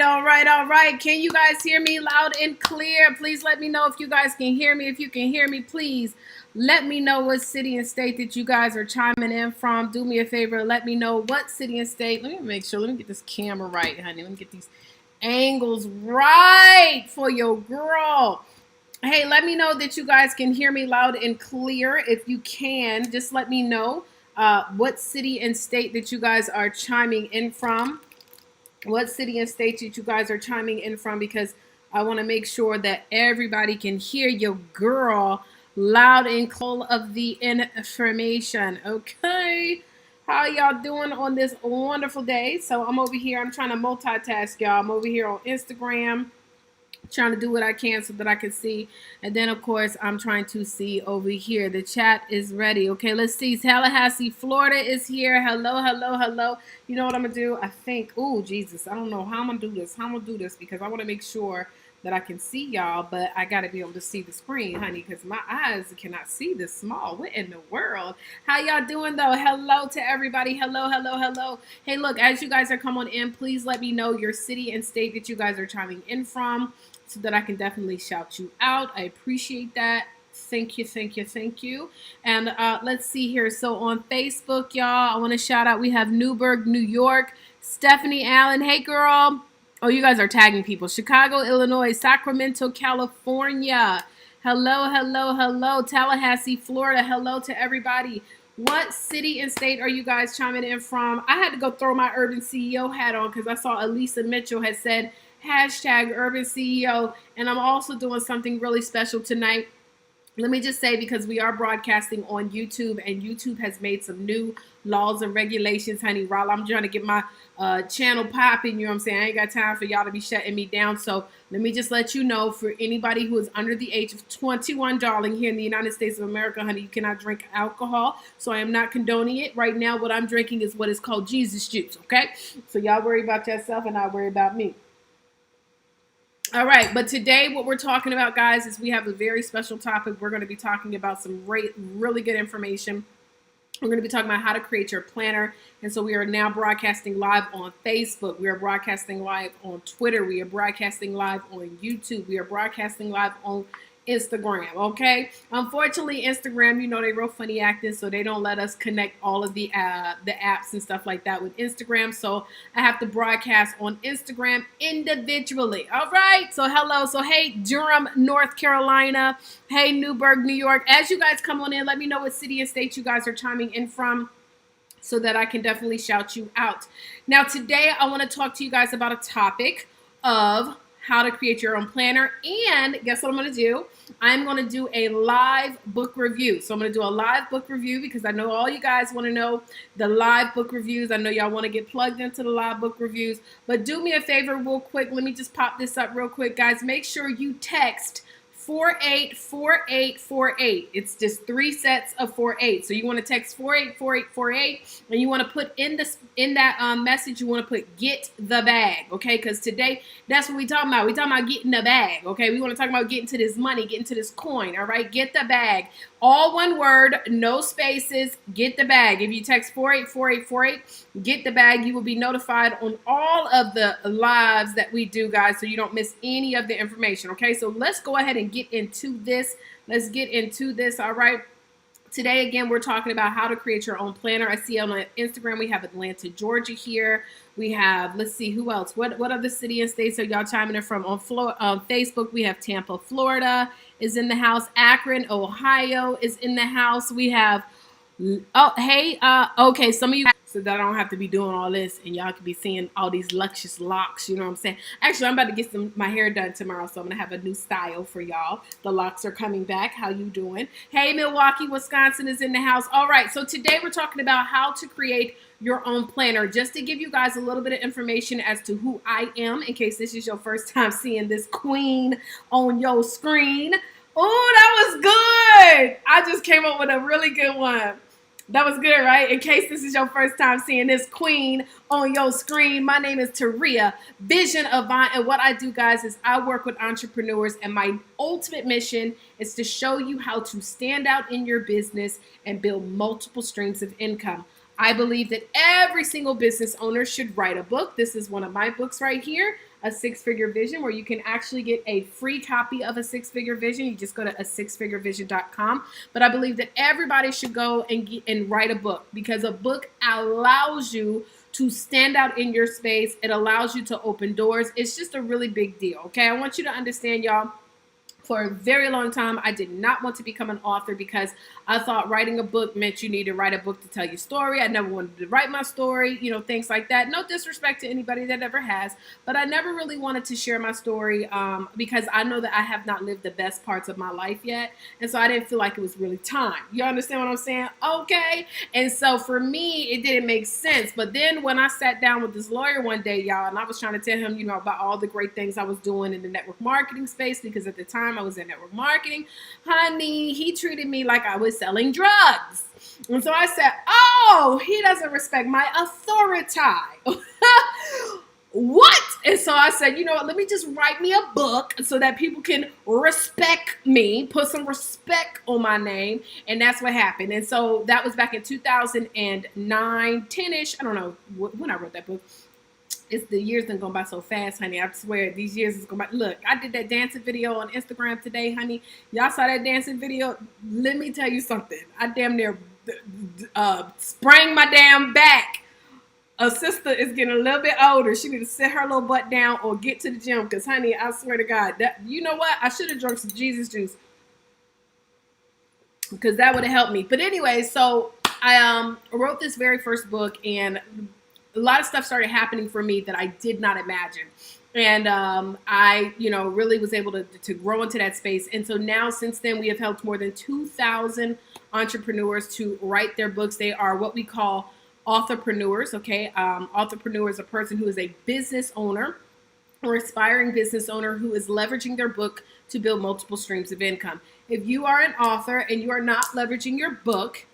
all right. Can you guys hear me loud and clear? Please let me know if you guys can hear me. If you can hear me, please let me know what city and state that you guys are chiming in from. Do me a favor. Let me know what city and state. Let me make sure. Let me get this camera right, honey. Let me get these angles right for your girl. Hey, let me know that you guys can hear me loud and clear. If you can, just let me know what city and state that you guys are chiming in from. What city and state that you guys are chiming in from, because I want to make sure that everybody can hear your girl loud and clear of the information. Okay. How y'all doing on this wonderful day? So I'm over here. I'm trying to multitask, y'all. I'm over here on Instagram, trying to do what I can so that I can see. And then, of course, I'm trying to see over here. The chat is ready. Okay, let's see. Tallahassee, Florida is here. Hello, hello, hello. You know what I'm going to do? I think, oh, Jesus, I don't know how I'm going to do this. How I'm going to do this, because I want to make sure that I can see y'all, but I got to be able to see the screen, honey, because my eyes cannot see this small. What in the world? How y'all doing, though? Hello to everybody. Hello, hello, hello. Hey, look, as you guys are coming in, please let me know your city and state that you guys are chiming in from, so that I can definitely shout you out. I appreciate that. Thank you, thank you, thank you. And let's see here. So on Facebook, y'all, I want to shout out. We have Newburgh, New York. Stephanie Allen. Hey, girl. Oh, you guys are tagging people. Chicago, Illinois. Sacramento, California. Hello, hello, hello. Tallahassee, Florida. Hello to everybody. What city and state are you guys chiming in from? I had to go throw my Urban CEO hat on because I saw Elisa Mitchell had said hashtag Urban CEO, and I'm also doing something really special tonight. Let me just say, because we are broadcasting on YouTube, and YouTube has made some new laws and regulations, honey. While I'm trying to get my channel popping, you know what I'm saying? I ain't got time for y'all to be shutting me down. So let me just let you know, for anybody who is under the age of 21, darling, here in the United States of America, honey, you cannot drink alcohol. So I am not condoning it. Right now, what I'm drinking is what is called Jesus juice, okay? So y'all worry about yourself and I'll worry about me. All right, but today what we're talking about, guys, is we have a very special topic. We're going to be talking about some really good information. We're going to be talking about how to create your planner. And so we are now broadcasting live on Facebook. We are broadcasting live on Twitter. We are broadcasting live on YouTube. We are broadcasting live on Instagram, okay? Unfortunately, Instagram, you know, they real funny acting, so they don't let us connect all of the apps and stuff like that with Instagram. So I have to broadcast on Instagram individually. All right. So hello. So hey, Durham, North Carolina. Hey, Newburgh, New York. As you guys come on in, let me know what city and state you guys are chiming in from, so that I can definitely shout you out. Now, today I want to talk to you guys about a topic of how to create your own planner. And guess what I'm going to do? I'm going to do a live book review. So I'm going to do a live book review because I know all you guys want to know the live book reviews. I know y'all want to get plugged into the live book reviews. But do me a favor real quick. Let me just pop this up real quick, guys. Make sure you text 484848. It's just 3 sets of 48. So you want to text 484848, and you want to put in that message, you want to put get the bag, okay? Because today that's what we talking about. We talking about getting the bag, okay? We want to talk about getting to this money, getting to this coin, all right? Get the bag. All one word, no spaces, get the bag. If you text 484848, get the bag, you will be notified on all of the lives that we do, guys, so you don't miss any of the information, okay? So let's go ahead and get into this. Let's get into this, all right? Today, again, we're talking about how to create your own planner. I see on Instagram we have Atlanta, Georgia here. We have, let's see, who else? What other city and states are y'all chiming in from? On Facebook, we have Tampa, Florida is in the house. Akron, Ohio is in the house. We have, oh, hey, okay, some of you, so that I don't have to be doing all this and y'all can be seeing all these luscious locks, you know what I'm saying? Actually, I'm about to get my hair done tomorrow, so I'm going to have a new style for y'all. The locks are coming back. How you doing? Hey, Milwaukee, Wisconsin is in the house. All right, so today we're talking about how to create your own planner. Just to give you guys a little bit of information as to who I am, in case this is your first time seeing this queen on your screen. Oh, that was good. I just came up with a really good one. That was good, right? In case this is your first time seeing this queen on your screen, my name is Taria, Vision Avant, and what I do, guys, is I work with entrepreneurs, and my ultimate mission is to show you how to stand out in your business and build multiple streams of income. I believe that every single business owner should write a book. This is one of my books right here. A Six-Figure Vision, where you can actually get a free copy of A Six-Figure Vision. You just go to asixfigurevision.com. But I believe that everybody should go and write a book, because a book allows you to stand out in your space. It allows you to open doors. It's just a really big deal. Okay, I want you to understand, y'all. For a very long time, I did not want to become an author because I thought writing a book meant you need to write a book to tell your story. I never wanted to write my story, things like that. No disrespect to anybody that ever has, but I never really wanted to share my story because I know that I have not lived the best parts of my life yet. And so I didn't feel like it was really time. You understand what I'm saying? Okay. And so for me, it didn't make sense. But then when I sat down with this lawyer one day, y'all, and I was trying to tell him, about all the great things I was doing in the network marketing space, because at the time I was in network marketing, honey, he treated me like I was selling drugs. And so I said, oh, he doesn't respect my authority. What? And so I said, you know what, let me just write me a book so that people can respect me, put some respect on my name. And that's what happened. And so that was back in 2009, 10-ish. I don't know when I wrote that book. It's the years done gone by so fast, honey. I swear these years is going by. Look, I did that dancing video on Instagram today, honey. Y'all saw that dancing video? Let me tell you something. I damn near sprang my damn back. A sister is getting a little bit older. She need to sit her little butt down or get to the gym. Because, honey, I swear to God, you know what? I should have drunk some Jesus juice, because that would have helped me. But anyway, so I wrote this very first book, and a lot of stuff started happening for me that I did not imagine. And I, really was able to grow into that space. And so now, since then, we have helped more than 2,000 entrepreneurs to write their books. They are what we call authorpreneurs, okay? Authorpreneur is a person who is a business owner or aspiring business owner who is leveraging their book to build multiple streams of income. If you are an author and you are not leveraging your book,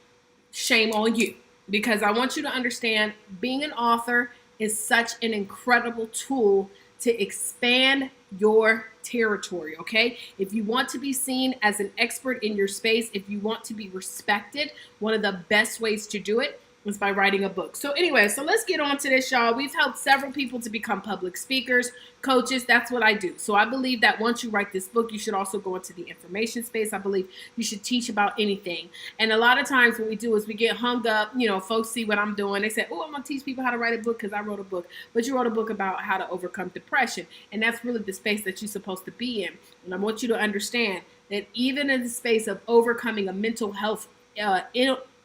shame on you. Because I want you to understand, being an author is such an incredible tool to expand your territory, okay? If you want to be seen as an expert in your space, if you want to be respected, one of the best ways to do it is by writing a book. So anyway, so let's get on to this, y'all. We've helped several people to become public speakers, coaches. That's what I do. So I believe that once you write this book, you should also go into the information space. I believe you should teach about anything. And a lot of times what we do is we get hung up, folks see what I'm doing. They say, oh, I'm going to teach people how to write a book because I wrote a book. But you wrote a book about how to overcome depression. And that's really the space that you're supposed to be in. And I want you to understand that even in the space of overcoming a mental health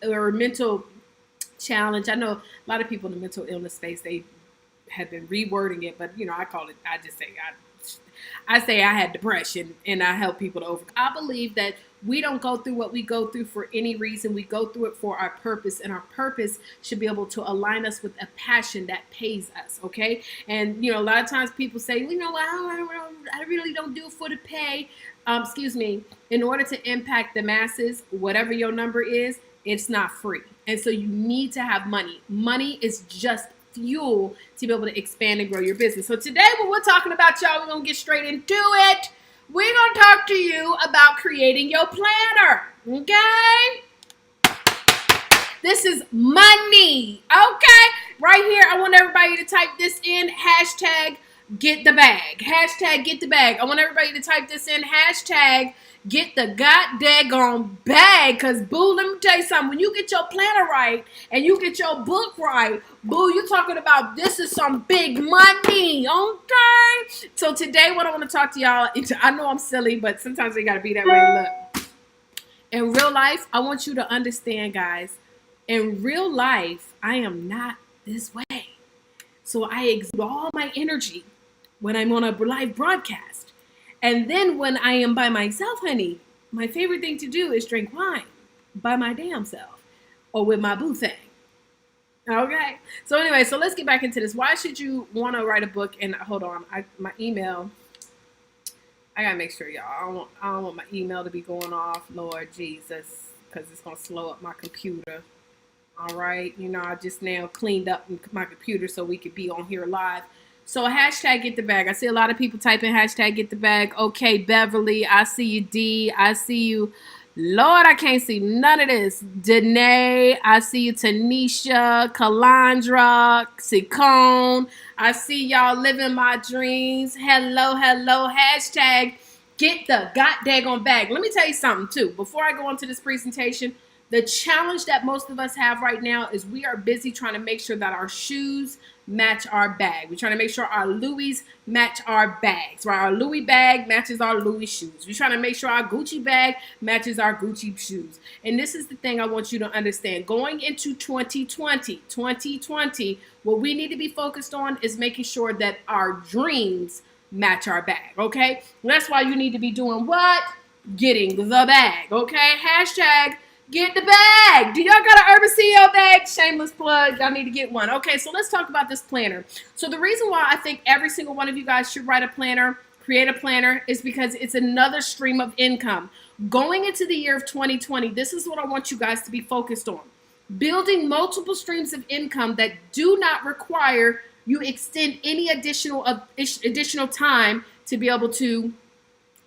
or mental challenge. I know a lot of people in the mental illness space, they have been rewording it, but I say I had depression and I help people to overcome. I believe that we don't go through what we go through for any reason. We go through it for our purpose, and our purpose should be able to align us with a passion that pays us, okay? And, a lot of times people say, I really don't do it for the pay. In order to impact the masses, whatever your number is, it's not free. And so you need to have money. Money is just fuel to be able to expand and grow your business. So today what we're talking about, y'all, we're going to get straight into it. We're going to talk to you about creating your planner. Okay? This is money. Okay? Right here, I want everybody to type this in. Hashtag get the bag. Hashtag get the bag. I want everybody to type this in. Hashtag get the goddamn bag. Because, boo, let me tell you something. When you get your planner right and you get your book right, boo, you're talking about this is some big money. Okay? So today what I want to talk to y'all, I know I'm silly, but sometimes they got to be that way. Look, in real life, I want you to understand, guys, in real life, I am not this way. So I exude all my energy when I'm on a live broadcast. And then when I am by myself, honey, my favorite thing to do is drink wine by my damn self or with my boo thing. Okay? So anyway, so let's get back into this. Why should you want to write a book? And hold on, my email, I got to make sure, y'all. I don't want my email to be going off, Lord Jesus, because it's going to slow up my computer. All right? I just now cleaned up my computer so we could be on here live. So hashtag get the bag. I see a lot of people typing hashtag get the bag. Okay, Beverly, I see you. D, I see you. Lord, I can't see none of this. Danae, I see you. Tanisha, Kalandra, Sikone, I see y'all living my dreams. Hello, hello. Hashtag get the goddamn bag. Let me tell you something too. Before I go into this presentation, the challenge that most of us have right now is we are busy trying to make sure that our shoes match our bag. We're trying to make sure our Louis match our bags, right? Our Louis bag matches our Louis shoes. We're trying to make sure our Gucci bag matches our Gucci shoes. And this is the thing I want you to understand. Going into 2020, what we need to be focused on is making sure that our dreams match our bag, okay? That's why you need to be doing what? Getting the bag, okay? Hashtag get the bag. Do y'all got an Urban CEO bag? Shameless plug. Y'all need to get one. Okay, so let's talk about this planner. So the reason why I think every single one of you guys should write a planner, create a planner, is because it's another stream of income. Going into the year of 2020, this is what I want you guys to be focused on. Building multiple streams of income that do not require you extend any additional time to be able to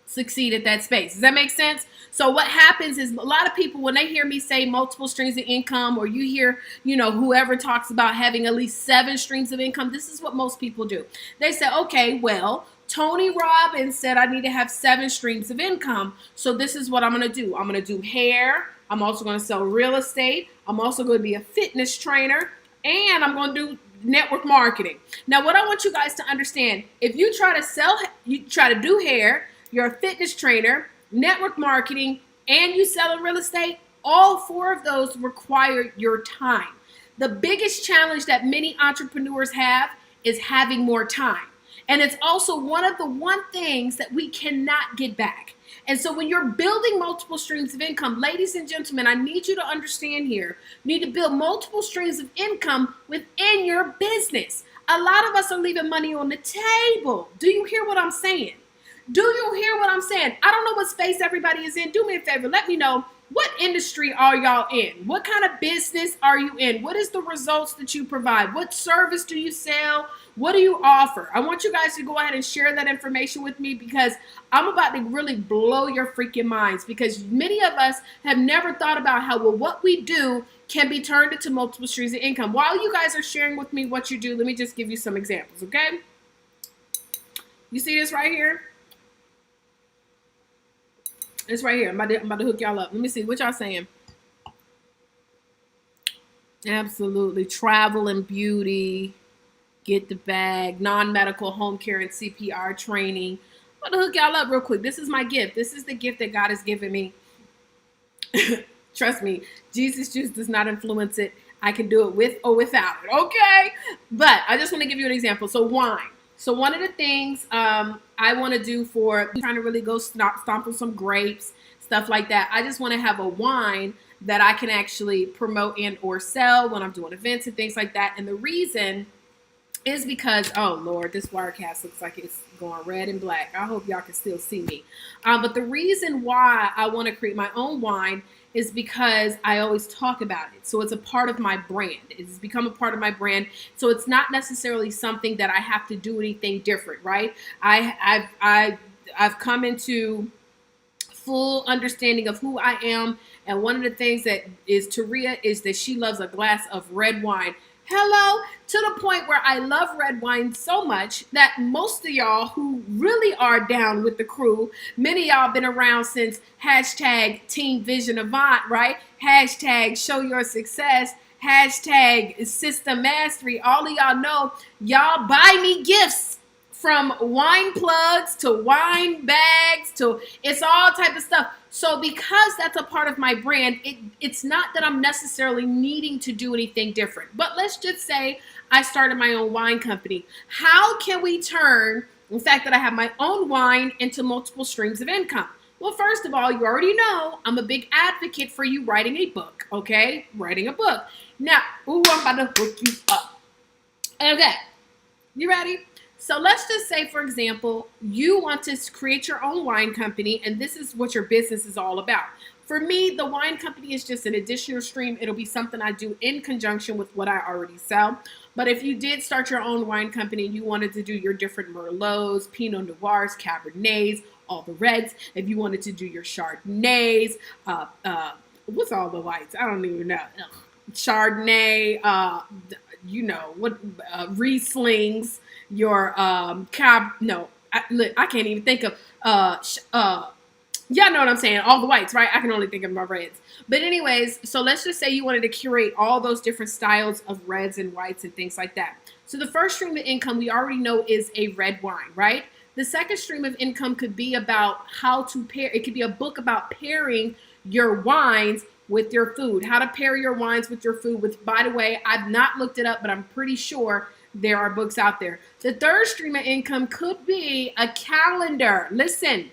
succeed at that space. Does that make sense? So what happens is a lot of people, when they hear me say multiple streams of income, or you hear, whoever talks about having at least 7 streams of income, this is what most people do. They say, okay, well, Tony Robbins said I need to have 7 streams of income. So this is what I'm going to do. I'm going to do hair. I'm also going to sell real estate. I'm also going to be a fitness trainer, and I'm going to do network marketing. Now, what I want you guys to understand, if you try to do hair, you're a fitness trainer, network marketing, and you sell real estate, all 4 of those require your time. The biggest challenge that many entrepreneurs have is having more time. And it's also one of the things that we cannot get back. And so when you're building multiple streams of income, ladies and gentlemen, I need you to understand here, you need to build multiple streams of income within your business. A lot of us are leaving money on the table. Do you hear what I'm saying? Do you hear what I'm saying? I don't know what space everybody is in. Do me a favor. Let me know, what industry are y'all in? What kind of business are you in? What is the results that you provide? What service do you sell? What do you offer? I want you guys to go ahead and share that information with me, because I'm about to really blow your freaking minds, because many of us have never thought about how, what we do can be turned into multiple streams of income. While you guys are sharing with me what you do, let me just give you some examples, okay? You see this right here? It's right here. I'm about to hook y'all up. Let me see. What y'all saying? Absolutely. Travel and beauty. Get the bag. Non-medical home care and CPR training. I'm about to hook y'all up real quick. This is my gift. This is the gift that God has given me. Trust me. Jesus Juice does not influence it. I can do it with or without it. Okay? But I just want to give you an example. So wine. So one of the things I want to do for trying to really go stomp on some grapes, stuff like that, I just want to have a wine that I can actually promote and or sell when I'm doing events and things like that. And the reason is because, oh Lord, this Wirecast looks like it's going red and black. I hope y'all can still see me. But the reason why I want to create my own wine is because I always talk about it. So it's a part of my brand. It's become a part of my brand. So it's not necessarily something that I have to do anything different, right? I've come into full understanding of who I am. And one of the things that is Taria is that she loves a glass of red wine. Hello, to the point where I love red wine so much that most of y'all who really are down with the crew, many of y'all been around since hashtag Team Vision Avant, right? Hashtag Show Your Success, hashtag System Mastery. All of y'all know, y'all buy me gifts, from wine plugs to wine bags to it's all type of stuff. So because that's a part of my brand, it's not that I'm necessarily needing to do anything different. But let's just say I started my own wine company. How can we turn the fact that I have my own wine into multiple streams of income? Well, first of all, you already know I'm a big advocate for you writing a book, okay? Writing a book. Now, I'm about to hook you up. Okay, you ready? So let's just say, for example, you want to create your own wine company, and this is what your business is all about. For me, the wine company is just an additional stream. It'll be something I do in conjunction with what I already sell. But if you did start your own wine company and you wanted to do your different Merlots, Pinot Noirs, Cabernets, all the reds, if you wanted to do your Chardonnays, what's all the whites? I don't even know. Chardonnay, Rieslings, your cab. No, I can't even think of yeah, know what I'm saying? All the whites, right? I can only think of my reds. But anyways, so let's just say you wanted to curate all those different styles of reds and whites and things like that. So the first stream of income we already know is a red wine, right? The second stream of income could be about how to pair. It could be a book about pairing your wines with your food, how to pair your wines with your food. With, by the way, I've not looked it up, but I'm pretty sure there are books out there. The third stream of income could be a calendar. Listen.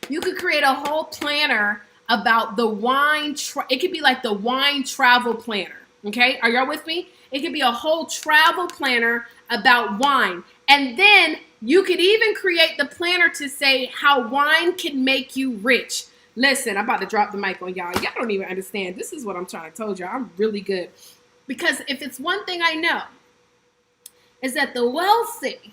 You could create a whole planner about the wine. It could be like the wine travel planner. Okay, are y'all with me? It could be a whole travel planner about wine. And then you could even create the planner to say how wine can make you rich. Listen, I'm about to drop the mic on y'all. Y'all don't even understand. This is what I'm trying to tell y'all. I'm really good. Because if it's one thing I know, is that the wealthy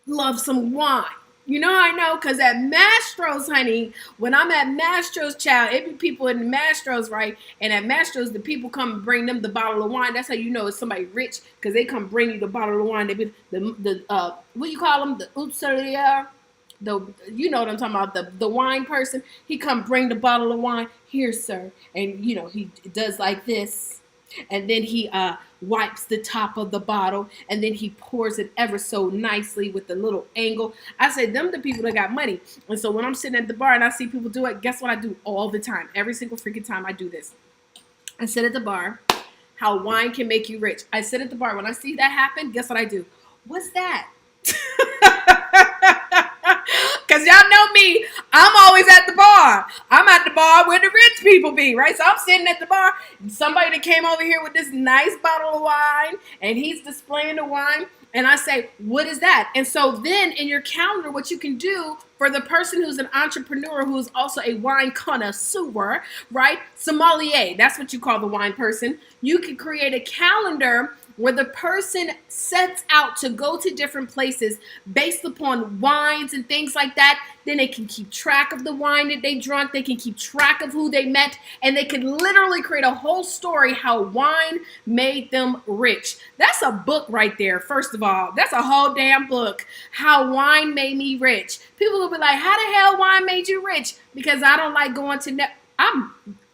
love some wine. You know I know, because at Mastro's, honey, when I'm at Mastro's, child, it be people in the Mastro's, right? And at Mastro's, the people come and bring them the bottle of wine. That's how you know it's somebody rich, because they come bring you the bottle of wine. They be what you call them? The oupsalier. You know what I'm talking about, the wine person. He come bring the bottle of wine. Here, sir. And, you know, he does like this. And then he wipes the top of the bottle, and then he pours it ever so nicely with the little angle. I said, them the people that got money. And so when I'm sitting at the bar and I see people do it, guess what I do all the time? Every single freaking time I do this. I sit at the bar, how wine can make you rich. I sit at the bar. When I see that happen, guess what I do? What's that? Because y'all know me, I'm always at the bar. I'm at the bar where the rich people be, right? So I'm sitting at the bar. Somebody that came over here with this nice bottle of wine, and he's displaying the wine. And I say, what is that? And so then in your calendar, what you can do for the person who's an entrepreneur who is also a wine connoisseur, right? Sommelier, that's what you call the wine person. You can create a calendar where the person sets out to go to different places based upon wines and things like that. Then they can keep track of the wine that they drank. They can keep track of who they met. And they can literally create a whole story how wine made them rich. That's a book right there, first of all. That's a whole damn book, How Wine Made Me Rich. People will be like, how the hell wine made you rich? Because I don't like going to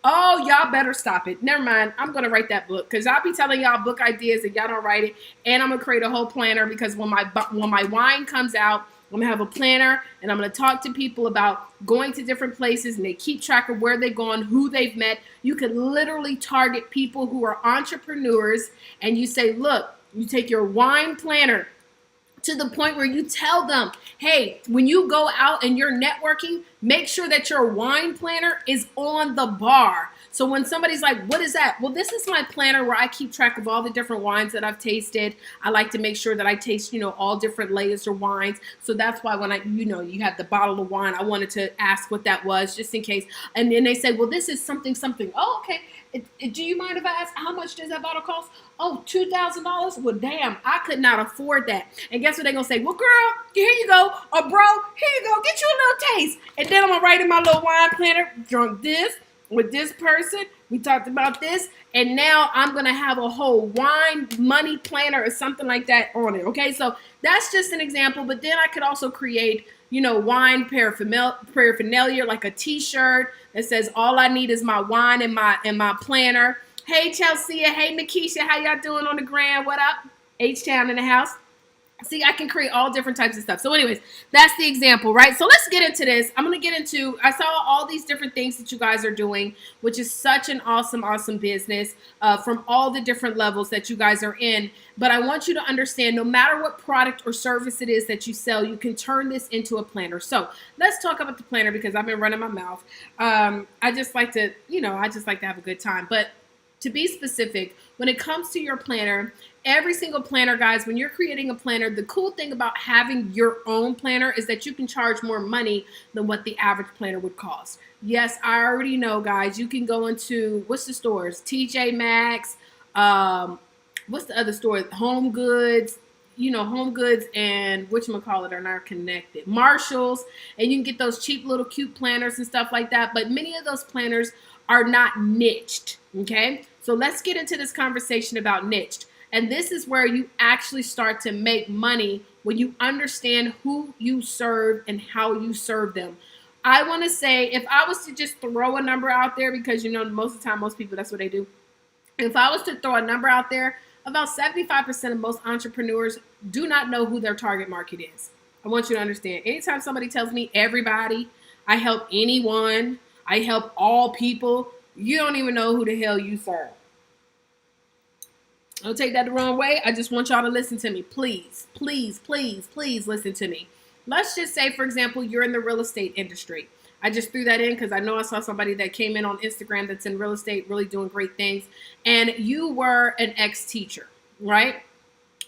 oh, y'all better stop it. Never mind. I'm going to write that book, because I'll be telling y'all book ideas and y'all don't write it. And I'm going to create a whole planner, because when my wine comes out, I'm going to have a planner, and I'm going to talk to people about going to different places, and they keep track of where they've gone, who they've met. You can literally target people who are entrepreneurs, and you say, look, you take your wine planner to the point where you tell them, hey, when you go out and you're networking, make sure that your wine planner is on the bar. So when somebody's like, what is that? Well, this is my planner where I keep track of all the different wines that I've tasted. I like to make sure that I taste, all different layers of wines. So that's why when you have the bottle of wine, I wanted to ask what that was just in case. And then they say, well, this is something. Oh, okay. Do you mind if I ask how much does that bottle cost? Oh, $2,000? Well, damn, I could not afford that. And guess what they're going to say? Well, girl, here you go. Or bro, here you go. Get you a little taste. And then I'm going to write in my little wine planner, drunk this with this person. We talked about this. And now I'm going to have a whole wine money planner or something like that on it. Okay, so that's just an example. But then I could also create, wine paraphernalia, like a t-shirt that says all I need is my wine and my planner. Hey, Chelsea. Hey, Nikisha. How y'all doing on the gram? What up? H-Town in the house. See, I can create all different types of stuff. So anyways, that's the example, right? So let's get into this. I'm going to get into, I saw all these different things that you guys are doing, which is such an awesome, awesome business from all the different levels that you guys are in. But I want you to understand, no matter what product or service it is that you sell, you can turn this into a planner. So let's talk about the planner, because I've been running my mouth. I just like to, have a good time. But to be specific, when it comes to your planner, every single planner, guys, when you're creating a planner, the cool thing about having your own planner is that you can charge more money than what the average planner would cost. Yes, I already know, guys. You can go into, what's the stores? TJ Maxx, what's the other store? Home Goods. Home Goods and whatchamacallit are not connected. Marshalls, and you can get those cheap little cute planners and stuff like that. But many of those planners are not niched, okay? So let's get into this conversation about niched. And this is where you actually start to make money when you understand who you serve and how you serve them. I want to say, if I was to just throw a number out there, because most of the time, most people, that's what they do. If I was to throw a number out there, about 75% of most entrepreneurs do not know who their target market is. I want you to understand. Anytime somebody tells me everybody, I help anyone, I help all people, you don't even know who the hell you serve. Don't take that the wrong way. I just want y'all to listen to me. Please, please, please, please listen to me. Let's just say, for example, you're in the real estate industry. I just threw that in because I know I saw somebody that came in on Instagram that's in real estate, really doing great things. And you were an ex-teacher, right?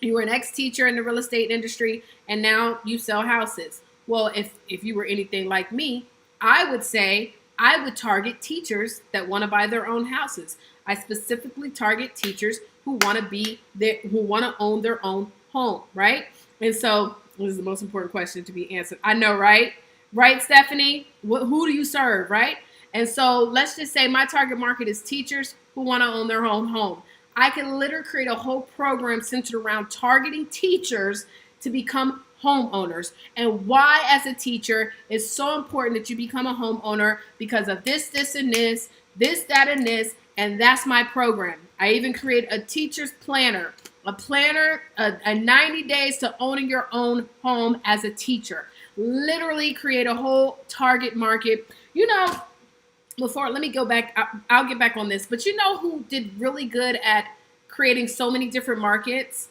You were an ex-teacher in the real estate industry, and now you sell houses. Well, if you were anything like me, I would say I would target teachers that want to buy their own houses. I specifically target teachers who want to own their own home, right? And so this is the most important question to be answered. I know, right? Right, Stephanie? Who do you serve, right? And so let's just say my target market is teachers who want to own their own home. I can literally create a whole program centered around targeting teachers to become homeowners, and why as a teacher it's so important that you become a homeowner, because of this, and this, that, and this, and that's my program. I even create a teacher's planner, a 90 days to owning your own home as a teacher. Literally create a whole target market. Let me go back. I'll get back on this, but you know who did really good at creating so many different markets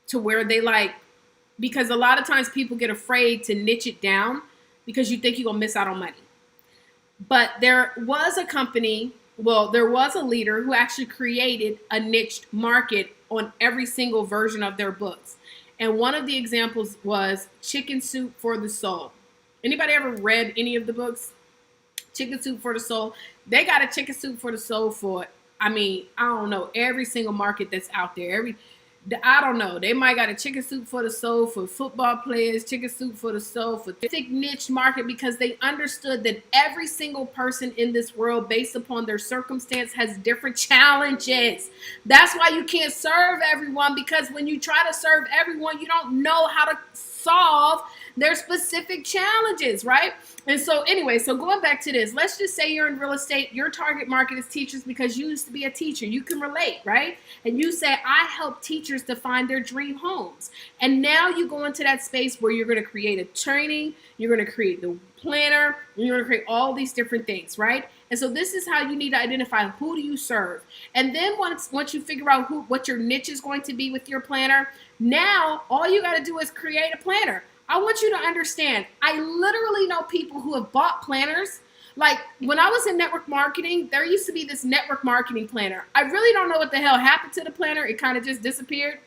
to where they because a lot of times people get afraid to niche it down because you think you're going to miss out on money. But there was a company, there was a leader who actually created a niched market on every single version of their books. And one of the examples was Chicken Soup for the Soul. Anybody ever read any of the books? Chicken Soup for the Soul. They got a Chicken Soup for the Soul for, I don't know, every single market that's out there. I don't know. They might got a Chicken Soup for the Soul for football players, Chicken Soup for the Soul for thick niche market, because they understood that every single person in this world, based upon their circumstance, has different challenges. That's why you can't serve everyone, because when you try to serve everyone, you don't know how to solve their specific challenges, right? And so anyway, so going back to this, let's just say you're in real estate, your target market is teachers because you used to be a teacher. You can relate, right? And you say, I help teachers to find their dream homes. And now you go into that space where you're going to create a training, you're going to create the planner, and you're going to create all these different things, right? And so this is how you need to identify who do you serve. And then once you figure out what your niche is going to be with your planner, now all you got to do is create a planner. I want you to understand, I literally know people who have bought planners. Like when I was in network marketing, there used to be this network marketing planner. I really don't know what the hell happened to the planner. It kind of just disappeared.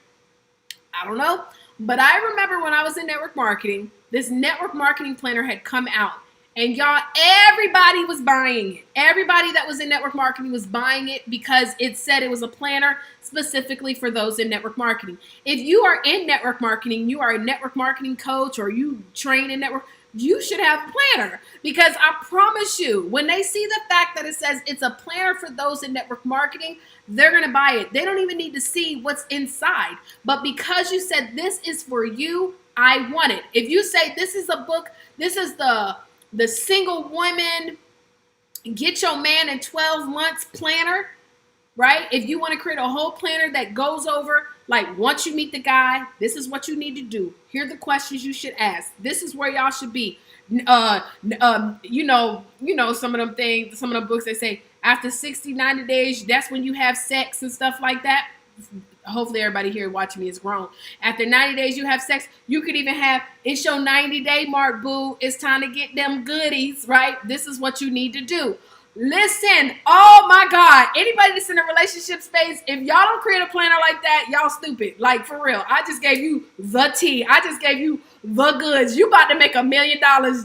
I don't know. But I remember when I was in network marketing, this network marketing planner had come out. And y'all, everybody was buying it. Everybody that was in network marketing was buying it because it said it was a planner specifically for those in network marketing. If you are in network marketing, you are a network marketing coach, or you train in network, you should have a planner, because I promise you, when they see the fact that it says it's a planner for those in network marketing, they're going to buy it. They don't even need to see what's inside. But because you said this is for you, I want it. If you say this is a book, this is the single woman, get your man in 12 months planner, right? If you want to create a whole planner that goes over, like, once you meet the guy, this is what you need to do. Here are the questions you should ask. This is where y'all should be. Some of them things, some of the books, they say after 60, 90 days, that's when you have sex and stuff like that. Hopefully everybody here watching me is grown. After 90 days, you have sex. You could even have, it's your 90-day mark, boo. It's time to get them goodies, right? This is what you need to do. Listen, oh my God. Anybody that's in a relationship space, if y'all don't create a planner like that, y'all stupid. Like, for real. I just gave you the tea. I just gave you the goods. You about to make $1 million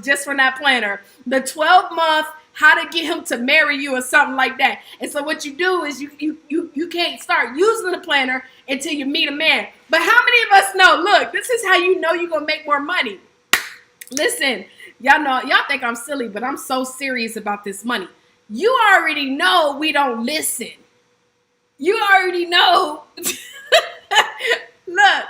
just from that planner. The 12-month how to get him to marry you or something like that. And so what you do is you can't start using the planner until you meet a man. But how many of us know, look, this is how you know you're going to make more money. Listen, y'all think I'm silly, but I'm so serious about this money. You already know we don't listen. You already know Look,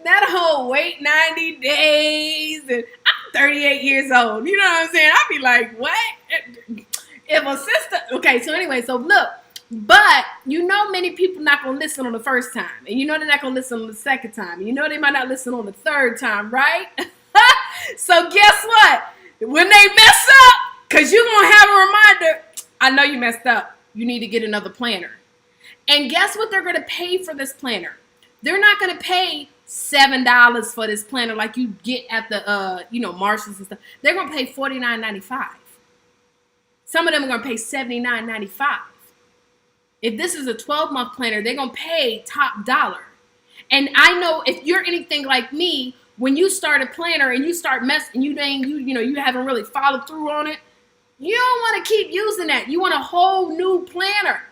that whole wait 90 days, and I'm 38 years old. You know what I'm saying? I'd be like, what? If a sister, okay, so anyway, so look, but you know many people not going to listen on the first time, and you know they're not going to listen on the second time, and you know they might not listen on the third time, right? So guess what? When they mess up, because you're going to have a reminder, I know you messed up. You need to get another planner. And guess what they're going to pay for this planner? They're not going to pay $7 for this planner like you get at the, Marshalls and stuff. They're going to pay $49.95. Some of them are going to pay $79.95. If this is a 12-month planner, they're going to pay top dollar. And I know if you're anything like me, when you start a planner and you start messing, you haven't really followed through on it, you don't want to keep using that. You want a whole new planner.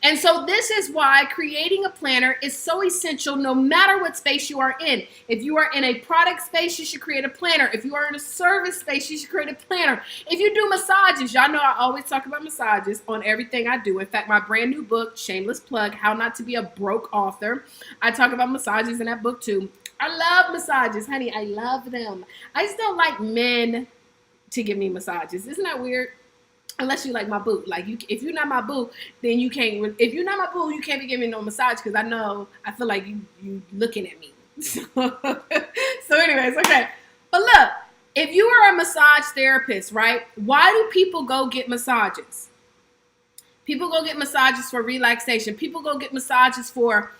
And so this is why creating a planner is so essential no matter what space you are in. If you are in a product space, you should create a planner. If you are in a service space, you should create a planner. If you do massages, y'all know I always talk about massages on everything I do. In fact, my brand new book, shameless plug, How Not to Be a Broke Author, I talk about massages in that book too. I love massages, honey. I love them. I just don't like men to give me massages. Isn't that weird? Unless you like my boo. Like, if you're not my boo, then you can't. If you're not my boo, you can't be giving me no massage because I feel like you looking at me. So anyways, okay. But look, if you are a massage therapist, right? Why do people go get massages? People go get massages for relaxation. People go get massages for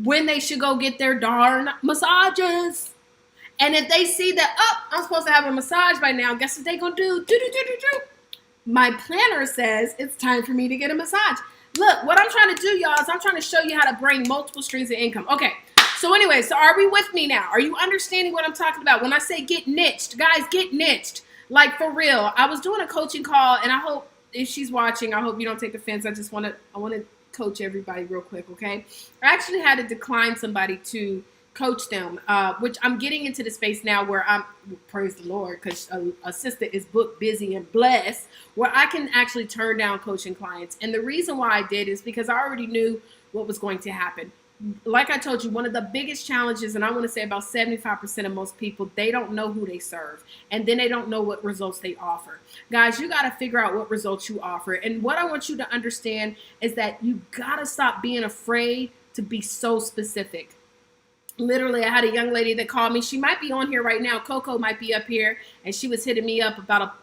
when they should go get their darn massages. And if they see that, I'm supposed to have a massage by now, guess what they gonna do? My planner says it's time for me to get a massage. Look, what I'm trying to do, y'all, is I'm trying to show you how to bring multiple streams of income. Okay, so anyway, so are we with me now? Are you understanding what I'm talking about? When I say get niched, guys, get niched. Like, for real. I was doing a coaching call, and I hope, if she's watching, I hope you don't take offense. I want to coach everybody real quick, okay? I actually had to decline somebody to coach them, which I'm getting into the space now where I'm, praise the Lord, because a sister is booked, busy, and blessed, where I can actually turn down coaching clients. And the reason why I did is because I already knew what was going to happen. Like I told you, one of the biggest challenges, and I want to say about 75% of most people, they don't know who they serve. And then they don't know what results they offer. Guys, you got to figure out what results you offer. And what I want you to understand is that you got to stop being afraid to be so specific. Literally, I had a young lady that called me. She might be on here right now. Coco might be up here, and she was hitting me up about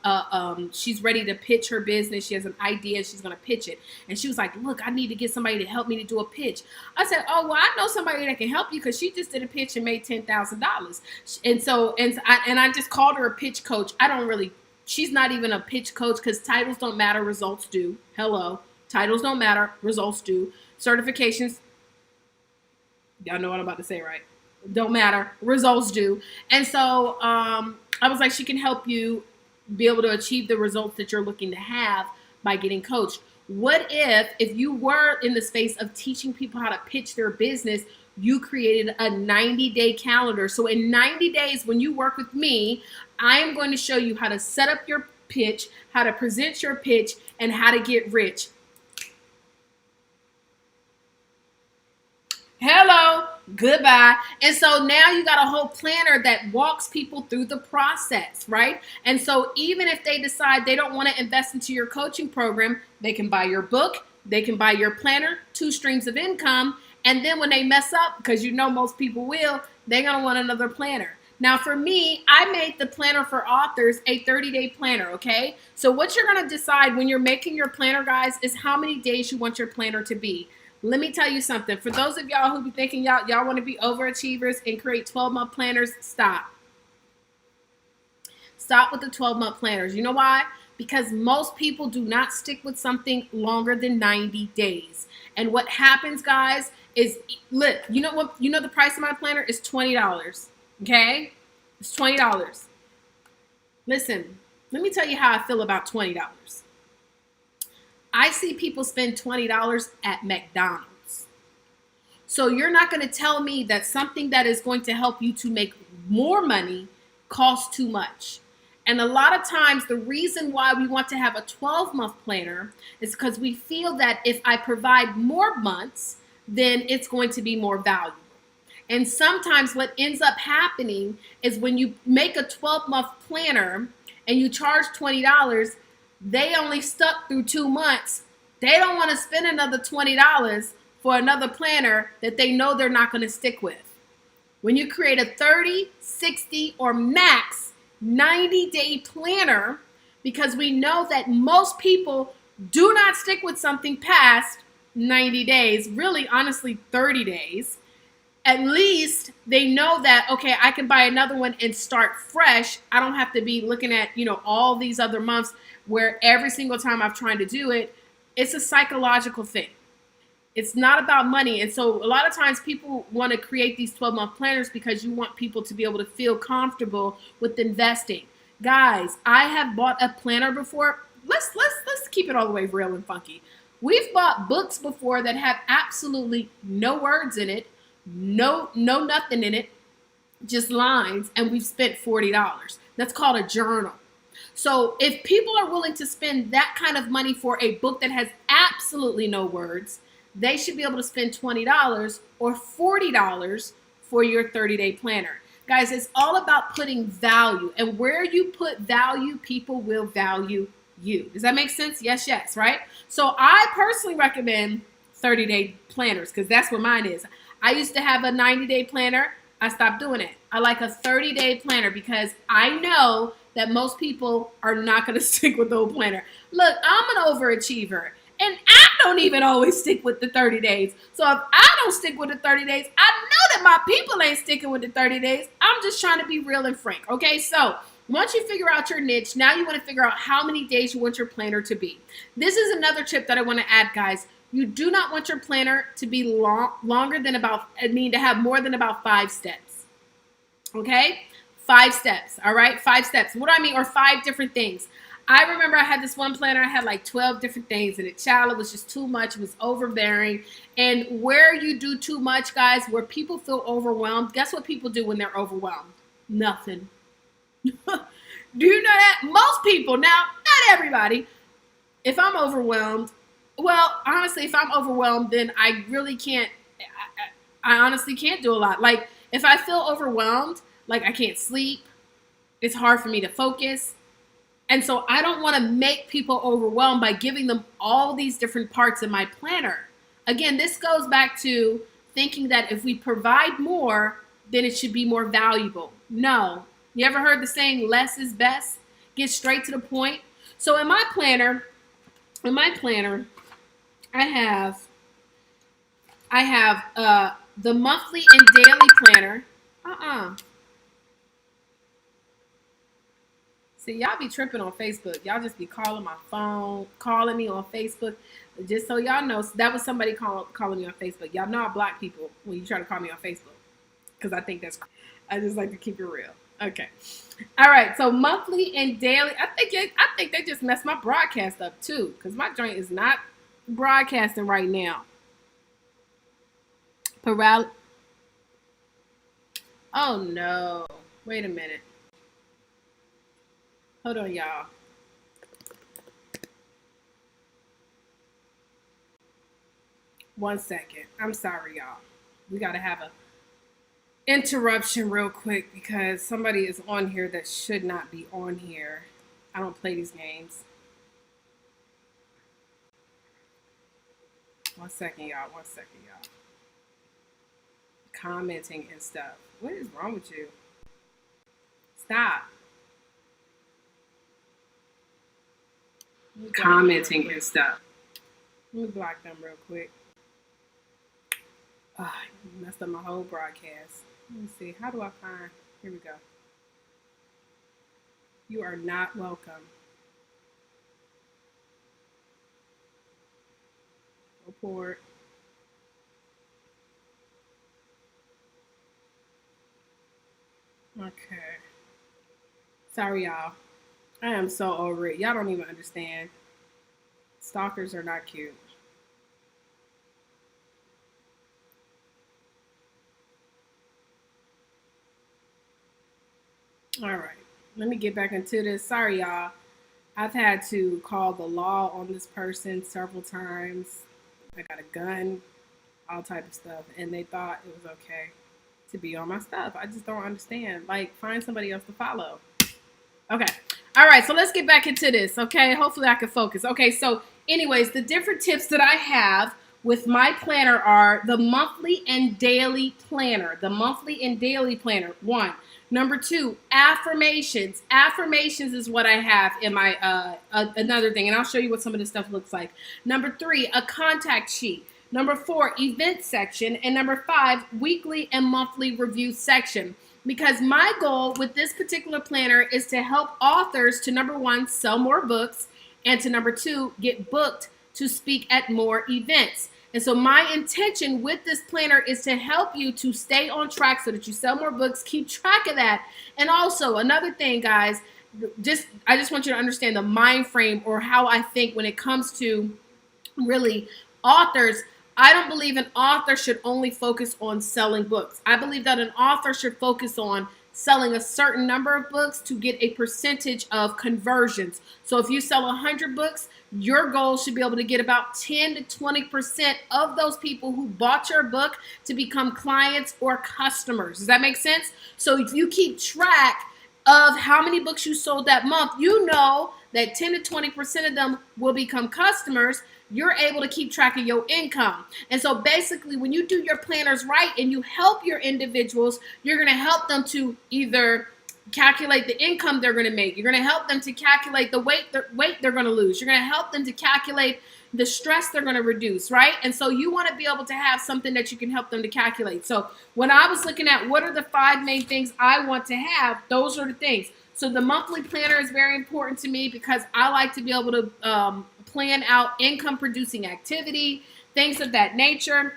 she's ready to pitch her business. She has an idea. She's going to pitch it. And she was like, look, I need to get somebody to help me to do a pitch. I said, oh, well, I know somebody that can help you because she just did a pitch and made $10,000. And I just called her a pitch coach. She's not even a pitch coach because titles don't matter. Results do. Hello. Titles don't matter. Results do. Certifications, y'all know what I'm about to say, right? Don't matter. Results do. And so I was like, she can help you be able to achieve the results that you're looking to have by getting coached. What if you were in the space of teaching people how to pitch their business, you created a 90-day calendar. So in 90 days, when you work with me, I am going to show you how to set up your pitch, how to present your pitch, and how to get rich. Hello, goodbye. And so now you got a whole planner that walks people through the process, right? And so even if they decide they don't want to invest into your coaching program, they can buy your book, they can buy your planner, 2 streams of income. And then when they mess up, because you know most people will, they're going to want another planner. Now for me, I made the planner for authors a 30-day planner, okay? So what you're going to decide when you're making your planner, guys, is how many days you want your planner to be. Let me tell you something. For those of y'all who be thinking y'all want to be overachievers and create 12-month planners, stop. Stop with the 12-month planners. You know why? Because most people do not stick with something longer than 90 days. And what happens, guys, is, look, you know what? You know the price of my planner is $20. Okay? It's $20. Listen, let me tell you how I feel about $20. I see people spend $20 at McDonald's. So you're not going to tell me that something that is going to help you to make more money costs too much. And a lot of times the reason why we want to have a 12-month planner is because we feel that if I provide more months, then it's going to be more valuable. And sometimes what ends up happening is when you make a 12-month planner and you charge $20, they only stuck through 2 months. They don't want to spend another $20 for another planner that they know they're not going to stick with. When you create a 30, 60, or max 90-day planner, because we know that most people do not stick with something past 90 days, really, honestly, 30 days. At least they know that, okay, I can buy another one and start fresh. I don't have to be looking at, all these other months where every single time I'm trying to do it, it's a psychological thing. It's not about money. And so a lot of times people want to create these 12-month planners because you want people to be able to feel comfortable with investing. Guys, I have bought a planner before. Let's keep it all the way real and funky. We've bought books before that have absolutely no words in it, no nothing in it, just lines, and we've spent $40. That's called a journal. So if people are willing to spend that kind of money for a book that has absolutely no words, they should be able to spend $20 or $40 for your 30-day planner. Guys, it's all about putting value. And where you put value, people will value you. Does that make sense? Yes, right? So I personally recommend 30-day planners because that's what mine is. I used to have a 90-day planner. I stopped doing it. I like a 30-day planner because I know that most people are not going to stick with the old planner. Look, I'm an overachiever. And I don't even always stick with the 30 days. So if I don't stick with the 30 days, I know that my people ain't sticking with the 30 days. I'm just trying to be real and frank. Okay, so once you figure out your niche, now you want to figure out how many days you want your planner to be. This is another tip that I want to add, guys. You do not want your planner to be longer than to have more than about 5 steps. Okay? 5 steps. All right? 5 steps. What do I mean? Or 5 different things. I remember I had this one planner. I had like 12 different things in it. Child, it was just too much. It was overbearing. And where you do too much, guys, where people feel overwhelmed, guess what people do when they're overwhelmed? Nothing. Do you know that? Most people, now, not everybody. If I'm overwhelmed, well, honestly, if I'm overwhelmed, then I really can't, I honestly can't do a lot. Like, if I feel overwhelmed, like I can't sleep, it's hard for me to focus. And so I don't want to make people overwhelmed by giving them all these different parts in my planner. Again, this goes back to thinking that if we provide more, then it should be more valuable. No. You ever heard the saying, less is best? Get straight to the point. So in my planner, I have the monthly and daily planner. See, y'all be tripping on Facebook. Y'all just be calling my phone, calling me on Facebook. Just so y'all know, that was somebody calling me on Facebook. Y'all know I block people when you try to call me on Facebook because I think that's. I just like to keep it real. Okay. All right. So monthly and daily. I think they just messed my broadcast up too because my joint is not broadcasting right now. Oh no! Wait a minute. Hold on, y'all. One second. I'm sorry, y'all. We got to have a interruption real quick because somebody is on here that should not be on here. I don't play these games. One second, y'all. Commenting and stuff. What is wrong with you? Stop. Commenting and stuff. Let me block them real quick. Oh, I messed up my whole broadcast. Let me see. How do I find? Here we go. You are not welcome. Report. Okay. Sorry, y'all. I am so over it. Y'all don't even understand. Stalkers are not cute. All right. Let me get back into this. Sorry, y'all. I've had to call the law on this person several times. I got a gun all type of stuff, and they thought it was okay to be on my stuff. I just don't understand. Like, find somebody else to follow. Okay. All right. So let's get back into this. Okay. Hopefully I can focus. Okay. So, anyways, the different tips that I have with my planner are the monthly and daily planner. The monthly and daily planner. One. Number two, affirmations. Affirmations is what I have in my another thing, and I'll show you what some of this stuff looks like. Number three, a contact sheet. Number four, event section. And number five, weekly and monthly review section. Because my goal with this particular planner is to help authors to, number one, sell more books, and to, number two, get booked to speak at more events. And so my intention with this planner is to help you to stay on track so that you sell more books, keep track of that. And also another thing, guys, I just want you to understand the mind frame, or how I think when it comes to really authors. I don't believe an author should only focus on selling books. I believe that an author should focus on selling a certain number of books to get a percentage of conversions. So if you sell 100 books, your goal should be able to get about 10 to 20% of those people who bought your book to become clients or customers. Does that make sense? So if you keep track of how many books you sold that month, you know that 10 to 20% of them will become customers. You're able to keep track of your income. And so basically, when you do your planners right and you help your individuals, you're going to help them to either calculate the income they're going to make. You're going to help them to calculate the weight they're going to lose. You're going to help them to calculate the stress they're going to reduce, right? And so you want to be able to have something that you can help them to calculate. So when I was looking at what are the 5 main things I want to have, those are the things. So the monthly planner is very important to me because I like to be able to plan out income producing activity, things of that nature.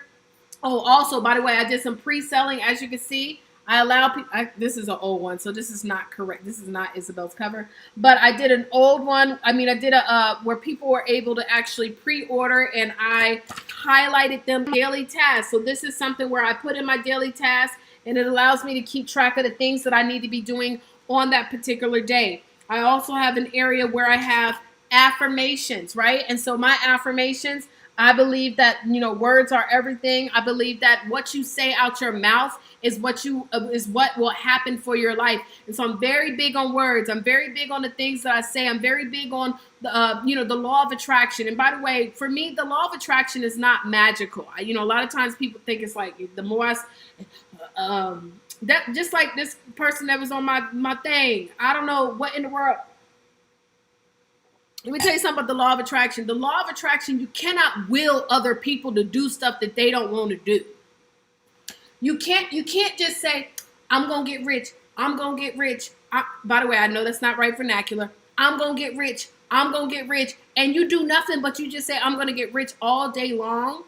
Oh, also, by the way, I did some pre-selling. As you can see, I allow people, this is an old one, so this is not correct. This is not Isabel's cover, but I did an old one. I mean, I did where people were able to actually pre-order, and I highlighted them daily tasks. So this is something where I put in my daily tasks, and it allows me to keep track of the things that I need to be doing on that particular day. I also have an area where I have affirmations, right? And so my affirmations, I believe that, you know, words are everything. I believe that what you say out your mouth is what will happen for your life. And so I'm very big on words. I'm very big on the things that I say. I'm very big on the, the law of attraction. And by the way, for me, the law of attraction is not magical. A lot of times people think it's like the more that, just like this person that was on my thing. I don't know what in the world. Let me tell you something about the law of attraction. The law of attraction, you cannot will other people to do stuff that they don't want to do. You can't just say, I'm going to get rich. I'm going to get rich. By the way, I know that's not right vernacular. I'm going to get rich. I'm going to get rich. And you do nothing but you just say, I'm going to get rich all day long.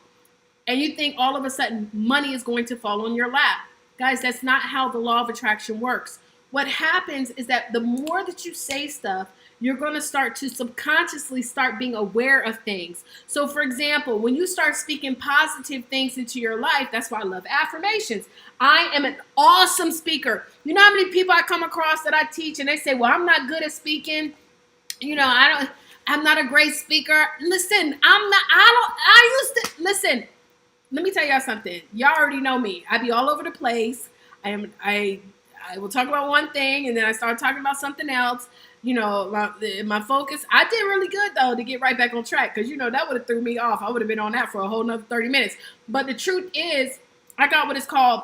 And you think all of a sudden money is going to fall on your lap. Guys, that's not how the law of attraction works. What happens is that the more that you say stuff, you're going to start to subconsciously start being aware of things. So, for example, when you start speaking positive things into your life, that's why I love affirmations. I am an awesome speaker. You know how many people I come across that I teach and they say, well, I'm not good at speaking. I'm not a great speaker. Listen, listen, let me tell y'all something. Y'all already know me. I be all over the place. I will talk about one thing and then I start talking about something else. My focus, I did really good though to get right back on track because that would have threw me off. I would have been on that for a whole nother 30 minutes. But the truth is, I got what is called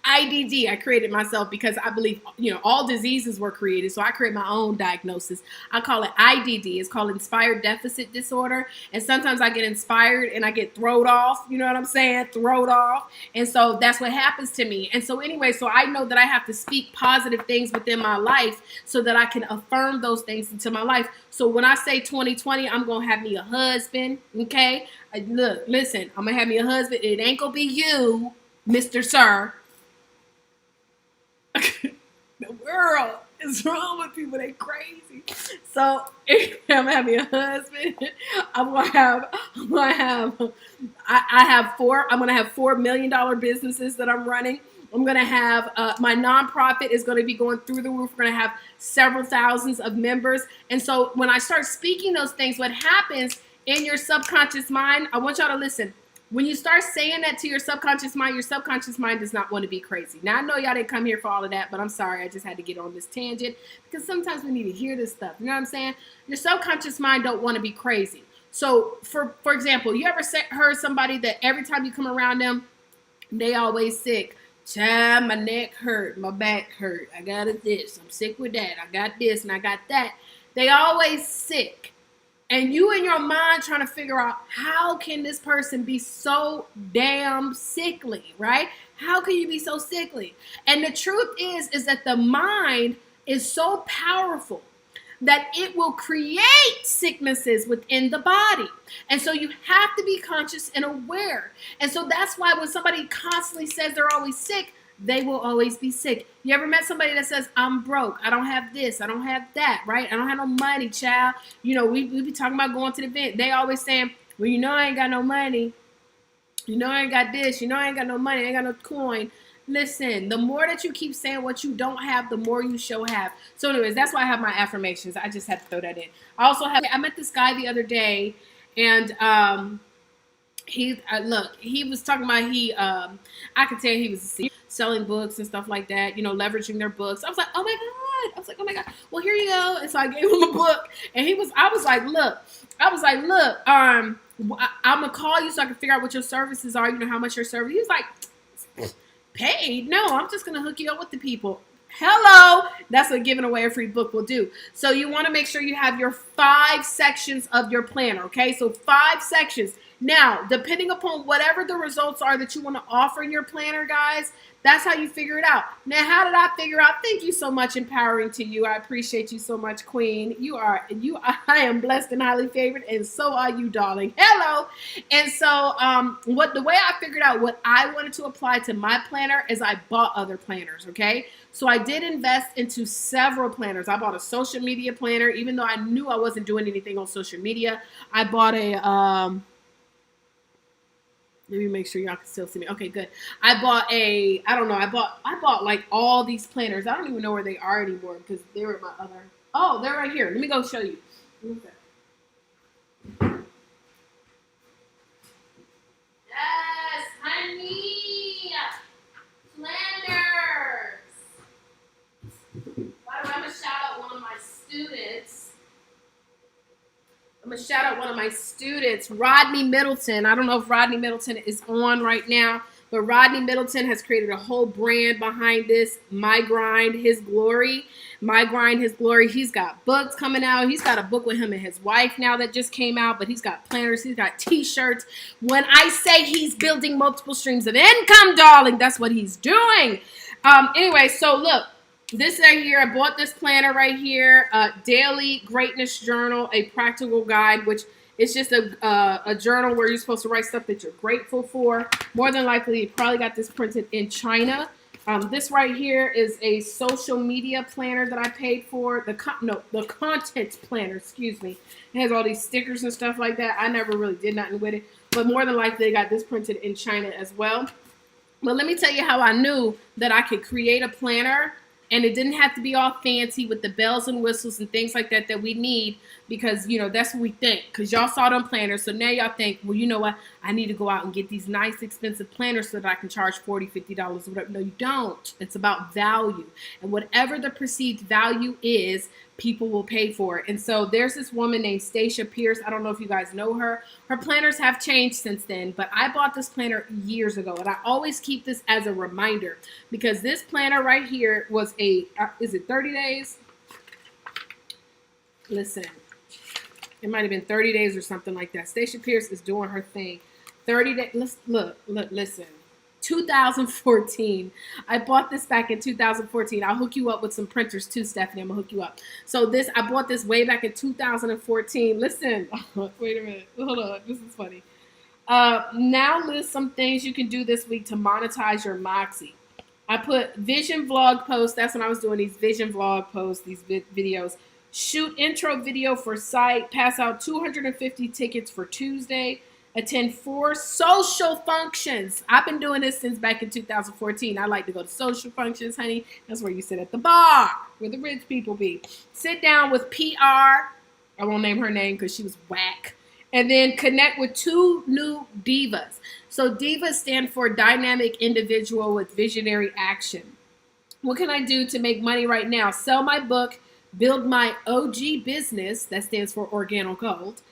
IDD. I created myself because I believe, all diseases were created. So I create my own diagnosis. I call it IDD. It's called Inspired Deficit Disorder. And sometimes I get inspired and I get thrown off. You know what I'm saying? Thrown off. And so that's what happens to me. And so anyway, so I know that I have to speak positive things within my life so that I can affirm those things into my life. So when I say 2020, I'm going to have me a husband. Okay. Listen, I'm going to have me a husband. It ain't going to be you, Mr. Sir. The world is wrong with people. They crazy. So I'm gonna have me a husband. I'm gonna have $4 million businesses that I'm running. I'm gonna have my nonprofit is gonna be going through the roof. We're gonna have several thousands of members. And so when I start speaking those things, what happens in your subconscious mind, I want y'all to listen. when you start saying that to your subconscious mind does not want to be crazy. Now, I know y'all didn't come here for all of that, but I'm sorry. I just had to get on this tangent because sometimes we need to hear this stuff. You know what I'm saying? Your subconscious mind don't want to be crazy. So, for example, you ever heard somebody that every time you come around them, they always sick? Child, my neck hurt, my back hurt. I got this. I'm sick with that. I got this and I got that. They always sick. And you in your mind trying to figure out, how can this person be so damn sickly, right? How can you be so sickly? And the truth is that the mind is so powerful that it will create sicknesses within the body. And so you have to be conscious and aware. And so that's why when somebody constantly says they're always sick, they will always be sick. You ever met somebody that says, I'm broke, I don't have this, I don't have that, right? I don't have no money, child. You know, we be talking about going to the event. They always saying, well, you know I ain't got no money. You know I ain't got this. You know I ain't got no money. I ain't got no coin. Listen, the more that you keep saying what you don't have, the more you shall have. So anyways, that's why I have my affirmations. I just had to throw that in. I met this guy the other day, and he was talking about I could tell he was selling books and stuff like that, you know, leveraging their books. I was like, oh my God. I was like, oh my God. Well, here you go. And so I gave him a book, and I was like, look, I'm going to call you so I can figure out what your services are, you know, how much your service. He was like, paid? No, I'm just going to hook you up with the people. Hello. That's what giving away a free book will do. So you want to make sure you have your 5 sections of your planner. Okay. So 5 sections. Now, depending upon whatever the results are that you want to offer in your planner, guys, that's how you figure it out. Now, how did I figure out? Thank you so much, Empowering to You. I appreciate you so much, Queen. I am blessed and highly favored, and so are you, darling. Hello. And so the way I figured out what I wanted to apply to my planner is I bought other planners, okay? So I did invest into several planners. I bought a social media planner, even though I knew I wasn't doing anything on social media. I bought let me make sure y'all can still see me. Okay, good. I bought like all these planners. I don't even know where they are anymore because they were my other. Oh, they're right here. Let me go show you. Yes, honey. Planners. By the way, I'm going to shout out one of my students. Rodney Middleton. I don't know if Rodney Middleton is on right now, but Rodney Middleton has created a whole brand behind this. My Grind, His Glory. My Grind, His Glory. He's got books coming out. He's got a book with him and his wife now that just came out, but he's got planners. He's got t-shirts. When I say he's building multiple streams of income, darling, that's what he's doing. Anyway, so look. This right here, I bought this planner right here, Daily Greatness Journal, a practical guide, which is just a journal where you're supposed to write stuff that you're grateful for. More than likely, you probably got this printed in China. This right here is a social media planner that I paid for. The content planner, excuse me. It has all these stickers and stuff like that. I never really did nothing with it, but more than likely, they got this printed in China as well. But let me tell you how I knew that I could create a planner. And it didn't have to be all fancy with the bells and whistles and things like that we need because, you know, that's what we think. Because y'all saw them planners. So now y'all think, well, you know what? I need to go out and get these nice, expensive planners so that I can charge $40, $50 or whatever. No, you don't. It's about value. And whatever the perceived value is, people will pay for it. And so there's this woman named Stacia Pierce. I don't know if you guys know her. Her planners have changed since then, but I bought this planner years ago, and I always keep this as a reminder because this planner right here was is it 30 days? Listen, it might have been 30 days or something like that. Stacia Pierce is doing her thing. 30 days. Listen. 2014. I bought this back in 2014. I'll hook you up with some printers too, Stephanie. I'm gonna hook you up. So I bought this way back in 2014. Listen, wait a minute. Hold on. This is funny. Now list some things you can do this week to monetize your Moxie. I put vision vlog posts. That's when I was doing these vision vlog posts, these videos. Shoot intro video for site. Pass out 250 tickets for Tuesday. Attend 4 social functions. I've been doing this since back in 2014. I like to go to social functions, honey. That's where you sit at the bar, where the rich people be. Sit down with PR. I won't name her name because she was whack. And then connect with 2 new divas. So DIVA stand for Dynamic Individual with Visionary Action. What can I do to make money right now? Sell my book, build my OG business, that stands for Organo Gold,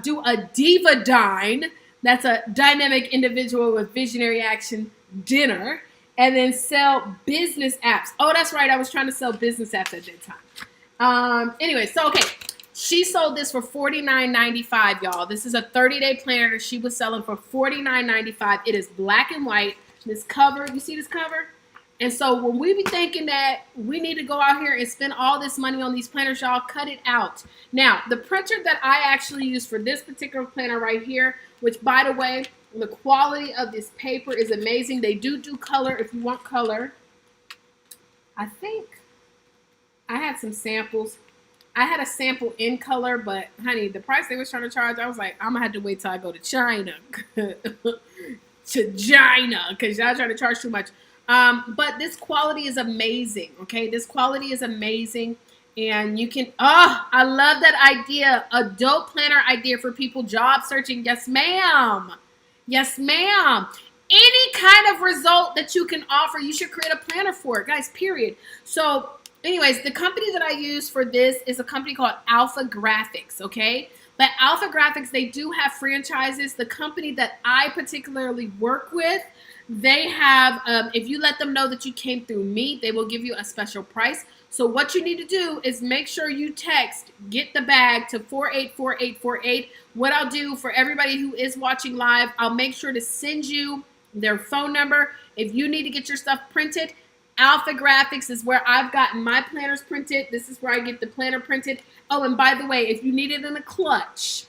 do a Diva Dine, that's a Dynamic Individual with Visionary Action dinner, and then sell business apps. Oh, that's right. I was trying to sell business apps at that time. Anyway, so okay. She sold this for $49.95, y'all. This is a 30-day planner that she was selling for $49.95. It is black and white. This cover, you see this cover? And so when we be thinking that we need to go out here and spend all this money on these planners, y'all, cut it out. Now, the printer that I actually use for this particular planner right here, which, by the way, the quality of this paper is amazing. They do color if you want color. I think I had some samples. I had a sample in color, but honey, the price they was trying to charge, I was like, I'm gonna have to wait till I go to China. To China, because y'all trying to charge too much. But this quality is amazing, okay? This quality is amazing. And you can, I love that idea. A dope planner idea for people job searching. Yes, ma'am. Yes, ma'am. Any kind of result that you can offer, you should create a planner for it, guys, period. So anyways, the company that I use for this is a company called Alpha Graphics, okay? But Alpha Graphics, they do have franchises. The company that I particularly work with, they have, if you let them know that you came through me, they will give you a special price. So what you need to do is make sure you text "get the bag" to 484848. What I'll do for everybody who is watching live, I'll make sure to send you their phone number. If you need to get your stuff printed, Alpha Graphics is where I've gotten my planners printed. This is where I get the planner printed. Oh, and by the way, if you need it in a clutch,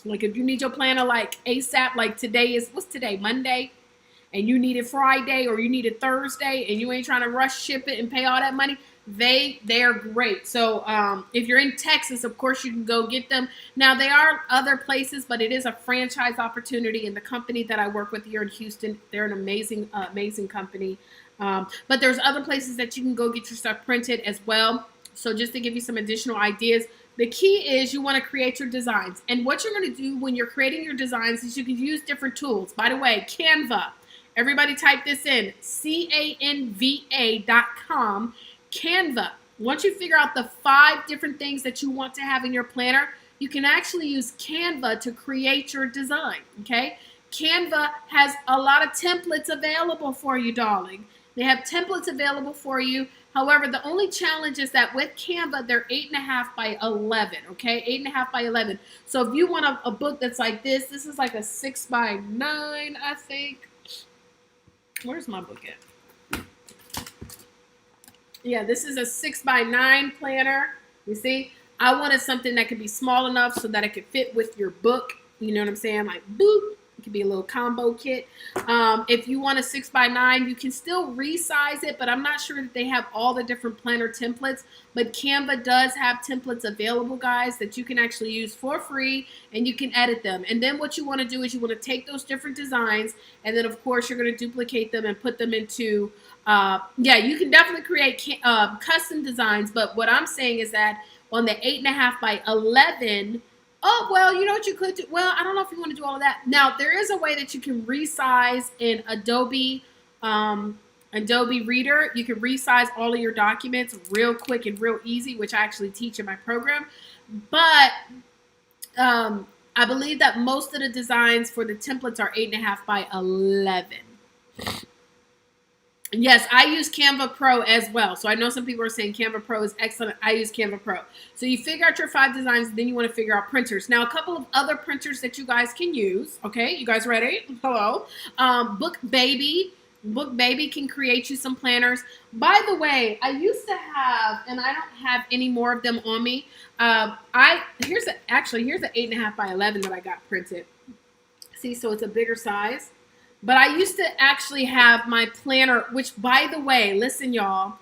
like if you need your planner like ASAP, like today is, what's today, Monday? And you need it Friday or you need it Thursday and you ain't trying to rush ship it and pay all that money, they're great. So if you're in Texas, of course, you can go get them. Now, they are other places, but it is a franchise opportunity. And the company that I work with here in Houston, they're an amazing, amazing company. But there's other places that you can go get your stuff printed as well. So just to give you some additional ideas, the key is you want to create your designs. And what you're going to do when you're creating your designs is you can use different tools. By the way, Canva. Everybody type this in, canva.com, Canva. Once you figure out the 5 different things that you want to have in your planner, you can actually use Canva to create your design, okay? Canva has a lot of templates available for you, darling. They have templates available for you. However, the only challenge is that with Canva, they're 8.5 by 11, okay? 8.5 by 11. So if you want a book that's like this is like a 6 by 9, I think. Where's my book at? Yeah, this is a 6 by 9 planner. You see, I wanted something that could be small enough so that it could fit with your book. You know what I'm saying? Like, boop. It could be a little combo kit. If you want a 6 by 9, you can still resize it, but I'm not sure that they have all the different planner templates. But Canva does have templates available, guys, that you can actually use for free, and you can edit them. And then what you want to do is you want to take those different designs, and then, of course, you're going to duplicate them and put them into, yeah, you can definitely create custom designs. But what I'm saying is that on the 8.5 by 11, oh, well, you know what you could do? Well, I don't know if you want to do all of that. Now, there is a way that you can resize in Adobe Reader. You can resize all of your documents real quick and real easy, which I actually teach in my program. But I believe that most of the designs for the templates are 8.5 by 11. Yes, I use Canva Pro as well. So I know some people are saying Canva Pro is excellent. I use Canva Pro. So you figure out your 5 designs, then you want to figure out printers. Now, a couple of other printers that you guys can use. Okay, you guys ready? Hello. BookBaby. BookBaby can create you some planners. By the way, I used to have, and I don't have any more of them on me. Here's the 8.5 by 11 that I got printed. See, so it's a bigger size. But I used to actually have my planner, which, by the way, listen, y'all.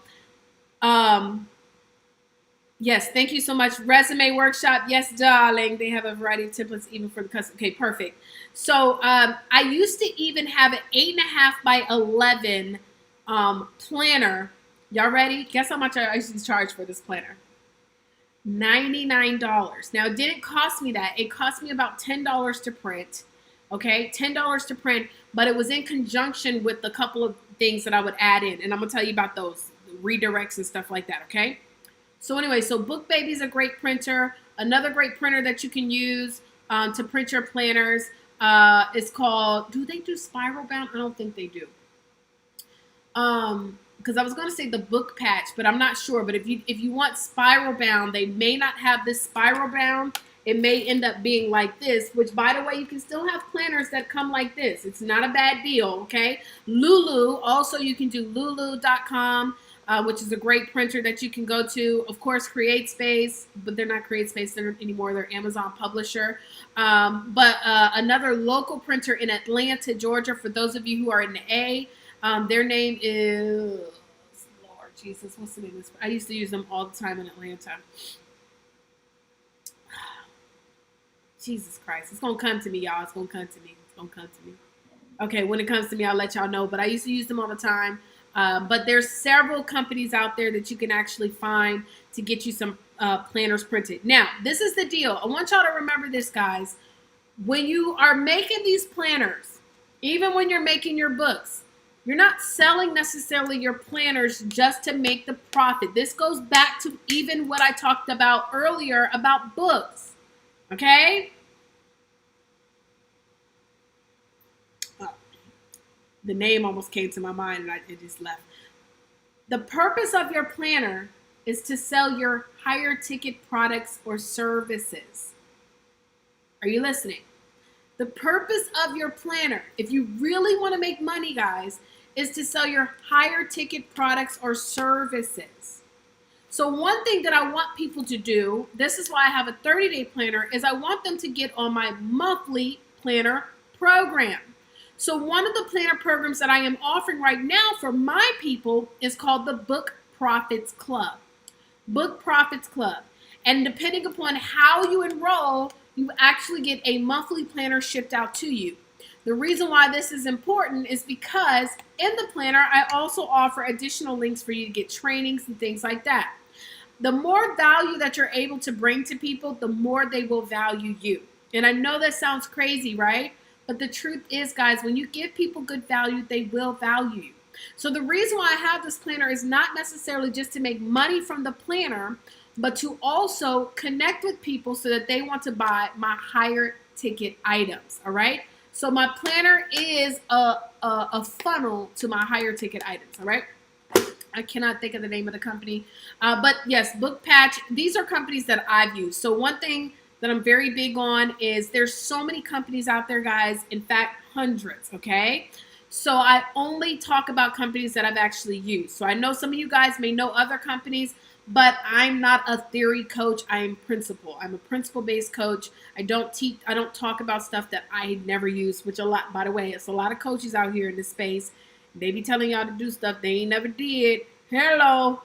Yes, thank you so much. Resume Workshop. Yes, darling. They have a variety of templates even for the custom. Okay, perfect. So I used to even have an 8.5 by 11 planner. Y'all ready? Guess how much I used to charge for this planner? $99. Now, it didn't cost me that. It cost me about $10 to print. Okay, $10 to print, but it was in conjunction with a couple of things that I would add in, and I'm gonna tell you about those redirects and stuff like that. Okay. So anyway, so BookBaby is a great printer. Another great printer that you can use to print your planners is called. Do they do spiral bound? I don't think they do. Because I was going to say the book patch, but I'm not sure. But if you want spiral bound, they may not have this spiral bound. It may end up being like this, which, by the way, you can still have planners that come like this. It's not a bad deal, okay? Lulu, also you can do lulu.com, which is a great printer that you can go to. Of course, CreateSpace, but they're not CreateSpace anymore. They're Amazon publisher. But another local printer in Atlanta, Georgia, for those of you who are in the A, their name is, Lord Jesus, what's the name? I used to use them all the time in Atlanta. Jesus Christ. It's going to come to me, y'all. It's going to come to me. It's going to come to me. Okay, when it comes to me, I'll let y'all know. But I used to use them all the time. But there's several companies out there that you can actually find to get you some planners printed. Now, this is the deal. I want y'all to remember this, guys. When you are making these planners, even when you're making your books, you're not selling necessarily your planners just to make the profit. This goes back to even what I talked about earlier about books. Okay? Oh, the name almost came to my mind and it just left. The purpose of your planner is to sell your higher ticket products or services. Are you listening? The purpose of your planner, if you really want to make money, guys, is to sell your higher ticket products or services. So one thing that I want people to do, this is why I have a 30-day planner, is I want them to get on my monthly planner program. So one of the planner programs that I am offering right now for my people is called the Book Profits Club. Book Profits Club. And depending upon how you enroll, you actually get a monthly planner shipped out to you. The reason why this is important is because in the planner, I also offer additional links for you to get trainings and things like that. The more value that you're able to bring to people, the more they will value you. And I know that sounds crazy, right? But the truth is, guys, when you give people good value, they will value you. So the reason why I have this planner is not necessarily just to make money from the planner, but to also connect with people so that they want to buy my higher ticket items, all right? So my planner is a funnel to my higher ticket items, all right? I cannot think of the name of the company. But yes, Book Patch, these are companies that I've used. So one thing that I'm very big on is there's so many companies out there, guys. In fact, hundreds, okay? So I only talk about companies that I've actually used. So I know some of you guys may know other companies, but I'm not a theory coach. I am principle. I'm a principle-based coach. I don't talk about stuff that I never used, which by the way, it's a lot of coaches out here in this space. They be telling y'all to do stuff they ain't never did. Hello.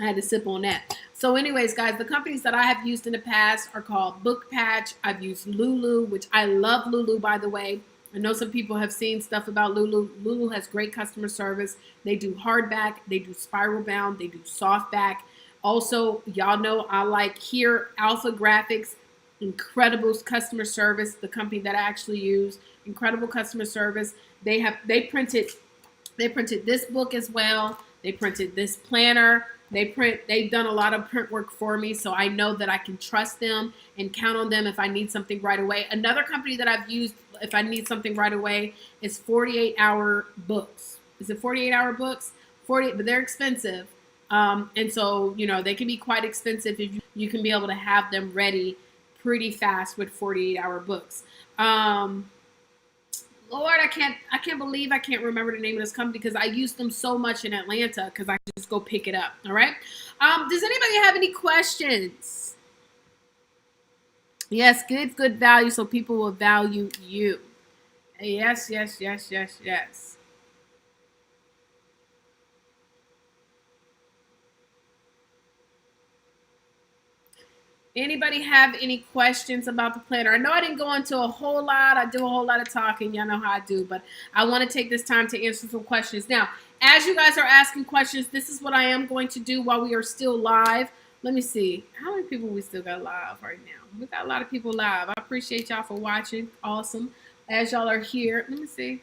I had to sip on that. So anyways, guys, the companies that I have used in the past are called Book Patch. I've used Lulu, which I love Lulu, by the way. I know some people have seen stuff about Lulu. Lulu has great customer service. They do hardback. They do spiral bound. They do softback. Also, y'all know I like here Alpha Graphics. Incredible customer service. The company that I actually use. Incredible customer service. They printed this book as well. They printed this planner. They've done a lot of print work for me, so I know that I can trust them and count on them if I need something right away. Another company that I've used if I need something right away is 48 Hour Books. Is it 48 Hour Books? 48, but they're expensive. And so, you know, they can be quite expensive if you can be able to have them ready pretty fast with 48 Hour Books. Lord, I can't believe I can't remember the name of this company because I use them so much in Atlanta because I just go pick it up. All right. Does anybody have any questions? Yes, good value so people will value you. Yes. Anybody have any questions about the planner? I know I didn't go into a whole lot. I do a whole lot of talking. Y'all know how I do. But I want to take this time to answer some questions. Now, as you guys are asking questions, this is what I am going to do while we are still live. Let me see. How many people we still got live right now? We got a lot of people live. I appreciate y'all for watching. Awesome. As y'all are here, let me see.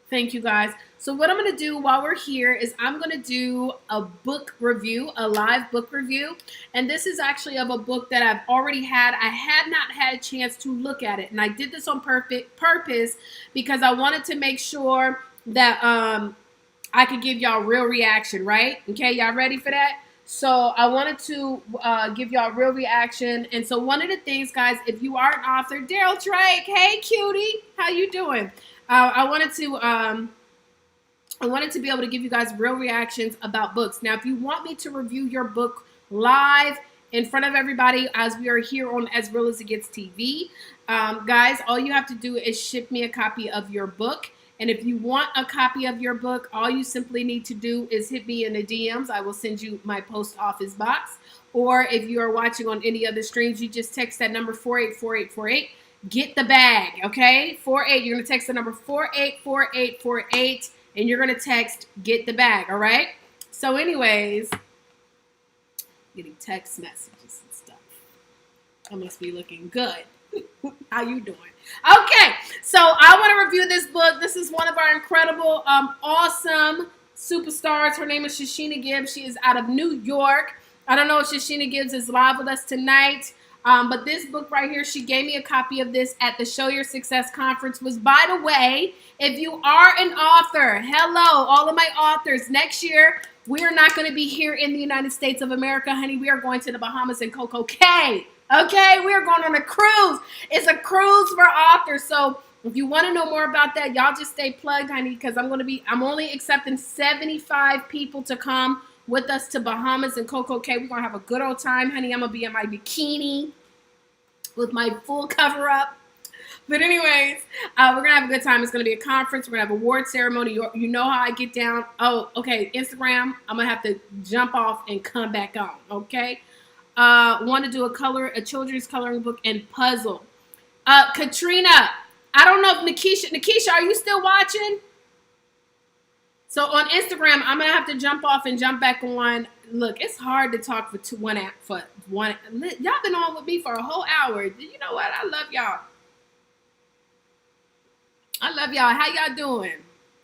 Thank you guys. So what I'm going to do while we're here is I'm going to do a book review, a live book review. And this is actually of a book that I've already had. I had not had a chance to look at it. And I did this on purpose because I wanted to make sure that I could give y'all real reaction, right? Okay, y'all ready for that? So I wanted to give y'all real reaction. And so one of the things, guys, if you are an author, Daryl Drake, hey cutie, how you doing? I wanted to be able to give you guys real reactions about books. Now, if you want me to review your book live in front of everybody as we are here on As Real As It Gets TV, guys, all you have to do is ship me a copy of your book. And if you want a copy of your book, all you simply need to do is hit me in the DMs. I will send you my post office box. Or if you are watching on any other streams, you just text that number 484848. Get the bag, okay? 48. You're going to text the number 484848, and you're going to text get the bag, all right? So anyways, getting text messages and stuff. I must be looking good. How you doing? Okay, so I want to review this book. This is one of our incredible, awesome superstars. Her name is Shashina Gibbs. She is out of New York. I don't know if Shashina Gibbs is live with us tonight, but this book right here, she gave me a copy of this at the Show Your Success conference. Was, by the way, if you are an author, hello, all of my authors. Next year, we are not going to be here in the United States of America, honey. We are going to the Bahamas and Coco Cay. Okay, we are going on a cruise. It's a cruise for authors. So if you want to know more about that, y'all just stay plugged, honey, because I'm only accepting 75 people to come with us to Bahamas and Coco Cay. We're going to have a good old time, honey. I'm going to be in my bikini with my full cover up. But anyways, we're going to have a good time. It's going to be a conference. We're going to have a award ceremony. You know how I get down. Oh, okay, Instagram. I'm going to have to jump off and come back on, okay? Want to do a children's coloring book and puzzle. Katrina, I don't know if Nikisha, are you still watching? So on Instagram, I'm gonna have to jump off and jump back on. Look, it's hard to talk for one. Y'all been on with me for a whole hour. You know what? I love y'all. I love y'all. How y'all doing?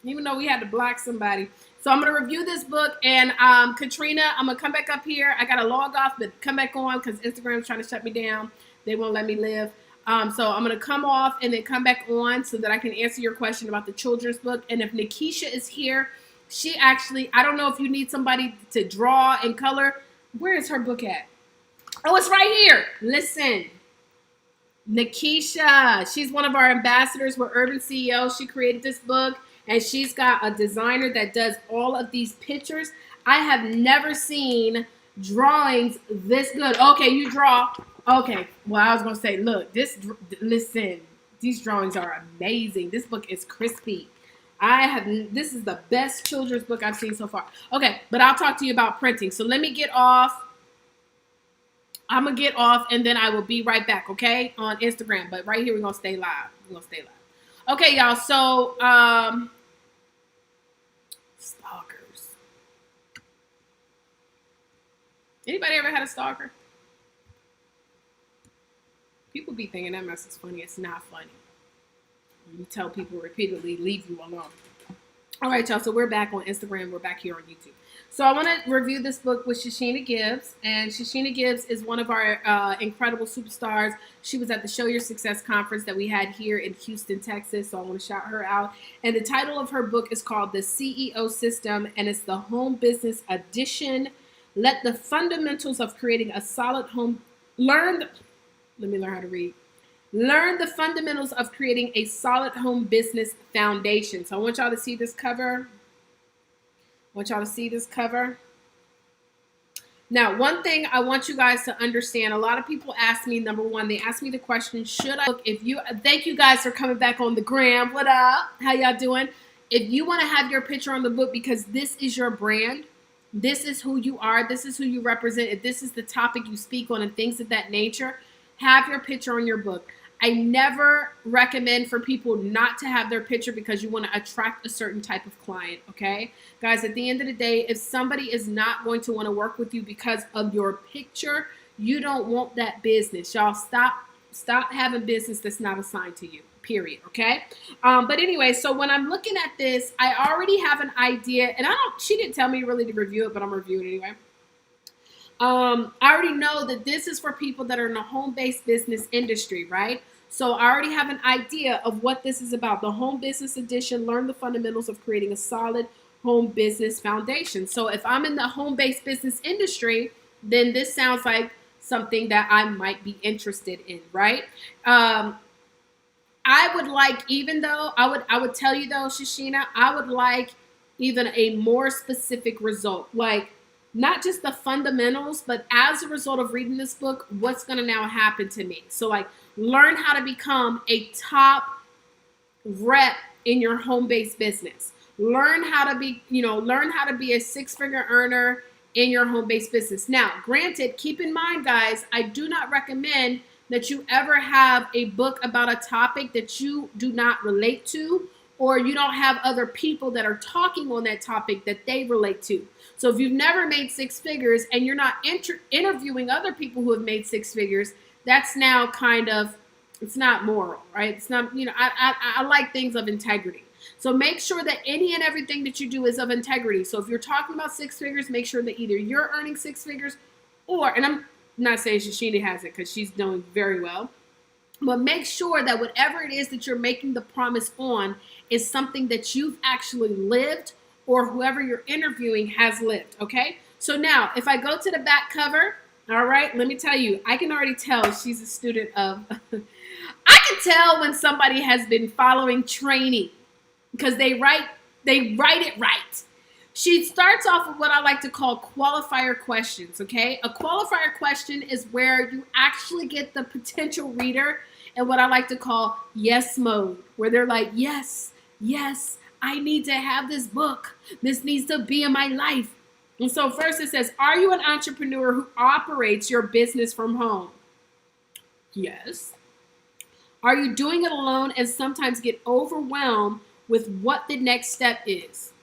Even though we had to block somebody. So I'm going to review this book, and Katrina, I'm going to come back up here. I got to log off, but come back on because Instagram's trying to shut me down. They won't let me live. So I'm going to come off and then come back on so that I can answer your question about the children's book. And if Nikisha is here, she actually, I don't know if you need somebody to draw and color. Where is her book at? Oh, it's right here. Listen. Nikisha, she's one of our ambassadors. We're Urban CEO. She created this book. And she's got a designer that does all of these pictures. I have never seen drawings this good. Okay, you draw. Okay, well, I was going to say, look, listen, these drawings are amazing. This book is crispy. This is the best children's book I've seen so far. Okay, but I'll talk to you about printing. So let me get off. I'm going to get off, and then I will be right back, okay, on Instagram. But right here, we're going to stay live. Okay, y'all, so, stalkers. Anybody ever had a stalker? People be thinking that mess is funny. It's not funny. You tell people repeatedly, leave you alone. All right, y'all, so we're back on Instagram. We're back here on YouTube. So I want to review this book with Shashina Gibbs. And Shashina Gibbs is one of our incredible superstars. She was at the Show Your Success conference that we had here in Houston, Texas. So I want to shout her out. And the title of her book is called The CEO System. And it's the Home Business Edition. Let the fundamentals of creating a solid home. Let me learn how to read. Learn the fundamentals of creating a solid home business foundation. So I want y'all to see this cover. Now, one thing I want you guys to understand, a lot of people ask me, number one, they ask me the question, should I look, thank you guys for coming back on the gram. What up? How y'all doing? If you want to have your picture on the book because this is your brand, this is who you are, this is who you represent, if this is the topic you speak on and things of that nature, have your picture on your book. I never recommend for people not to have their picture because you want to attract a certain type of client, okay? Guys, at the end of the day, if somebody is not going to want to work with you because of your picture, you don't want that business. Y'all stop having business that's not assigned to you, period, okay? But anyway, so when I'm looking at this, I already have an idea, and she didn't tell me really to review it, but I'm gonna review it anyway. I already know that this is for people that are in the home-based business industry, right? So I already have an idea of what this is about. The Home Business Edition, learn the fundamentals of creating a solid home business foundation. So if I'm in the home-based business industry, then this sounds like something that I might be interested in, right? I would like, even though I would tell you though, Shashina, I would like even a more specific result, like not just the fundamentals, but as a result of reading this book, what's going to now happen to me? So like learn how to become a top rep in your home-based business. Learn how to be, learn how to be a six-figure earner in your home-based business. Now, granted, keep in mind, guys, I do not recommend that you ever have a book about a topic that you do not relate to, or you don't have other people that are talking on that topic that they relate to. So if you've never made six figures and you're not interviewing other people who have made six figures, that's now kind of, it's not moral, right? It's not, I like things of integrity. So make sure that any and everything that you do is of integrity. So if you're talking about six figures, make sure that either you're earning six figures or, and I'm not saying Shashina has it because she's doing very well, but make sure that whatever it is that you're making the promise on is something that you've actually lived or whoever you're interviewing has lived, okay? So now, if I go to the back cover, all right, let me tell you, I can already tell she's a student of, I can tell when somebody has been following training because they write it right. She starts off with what I like to call qualifier questions, okay? A qualifier question is where you actually get the potential reader in what I like to call yes mode, where they're like, yes, I need to have this book. This needs to be in my life. And so first it says, are you an entrepreneur who operates your business from home? Yes. Are you doing it alone and sometimes get overwhelmed with what the next step is?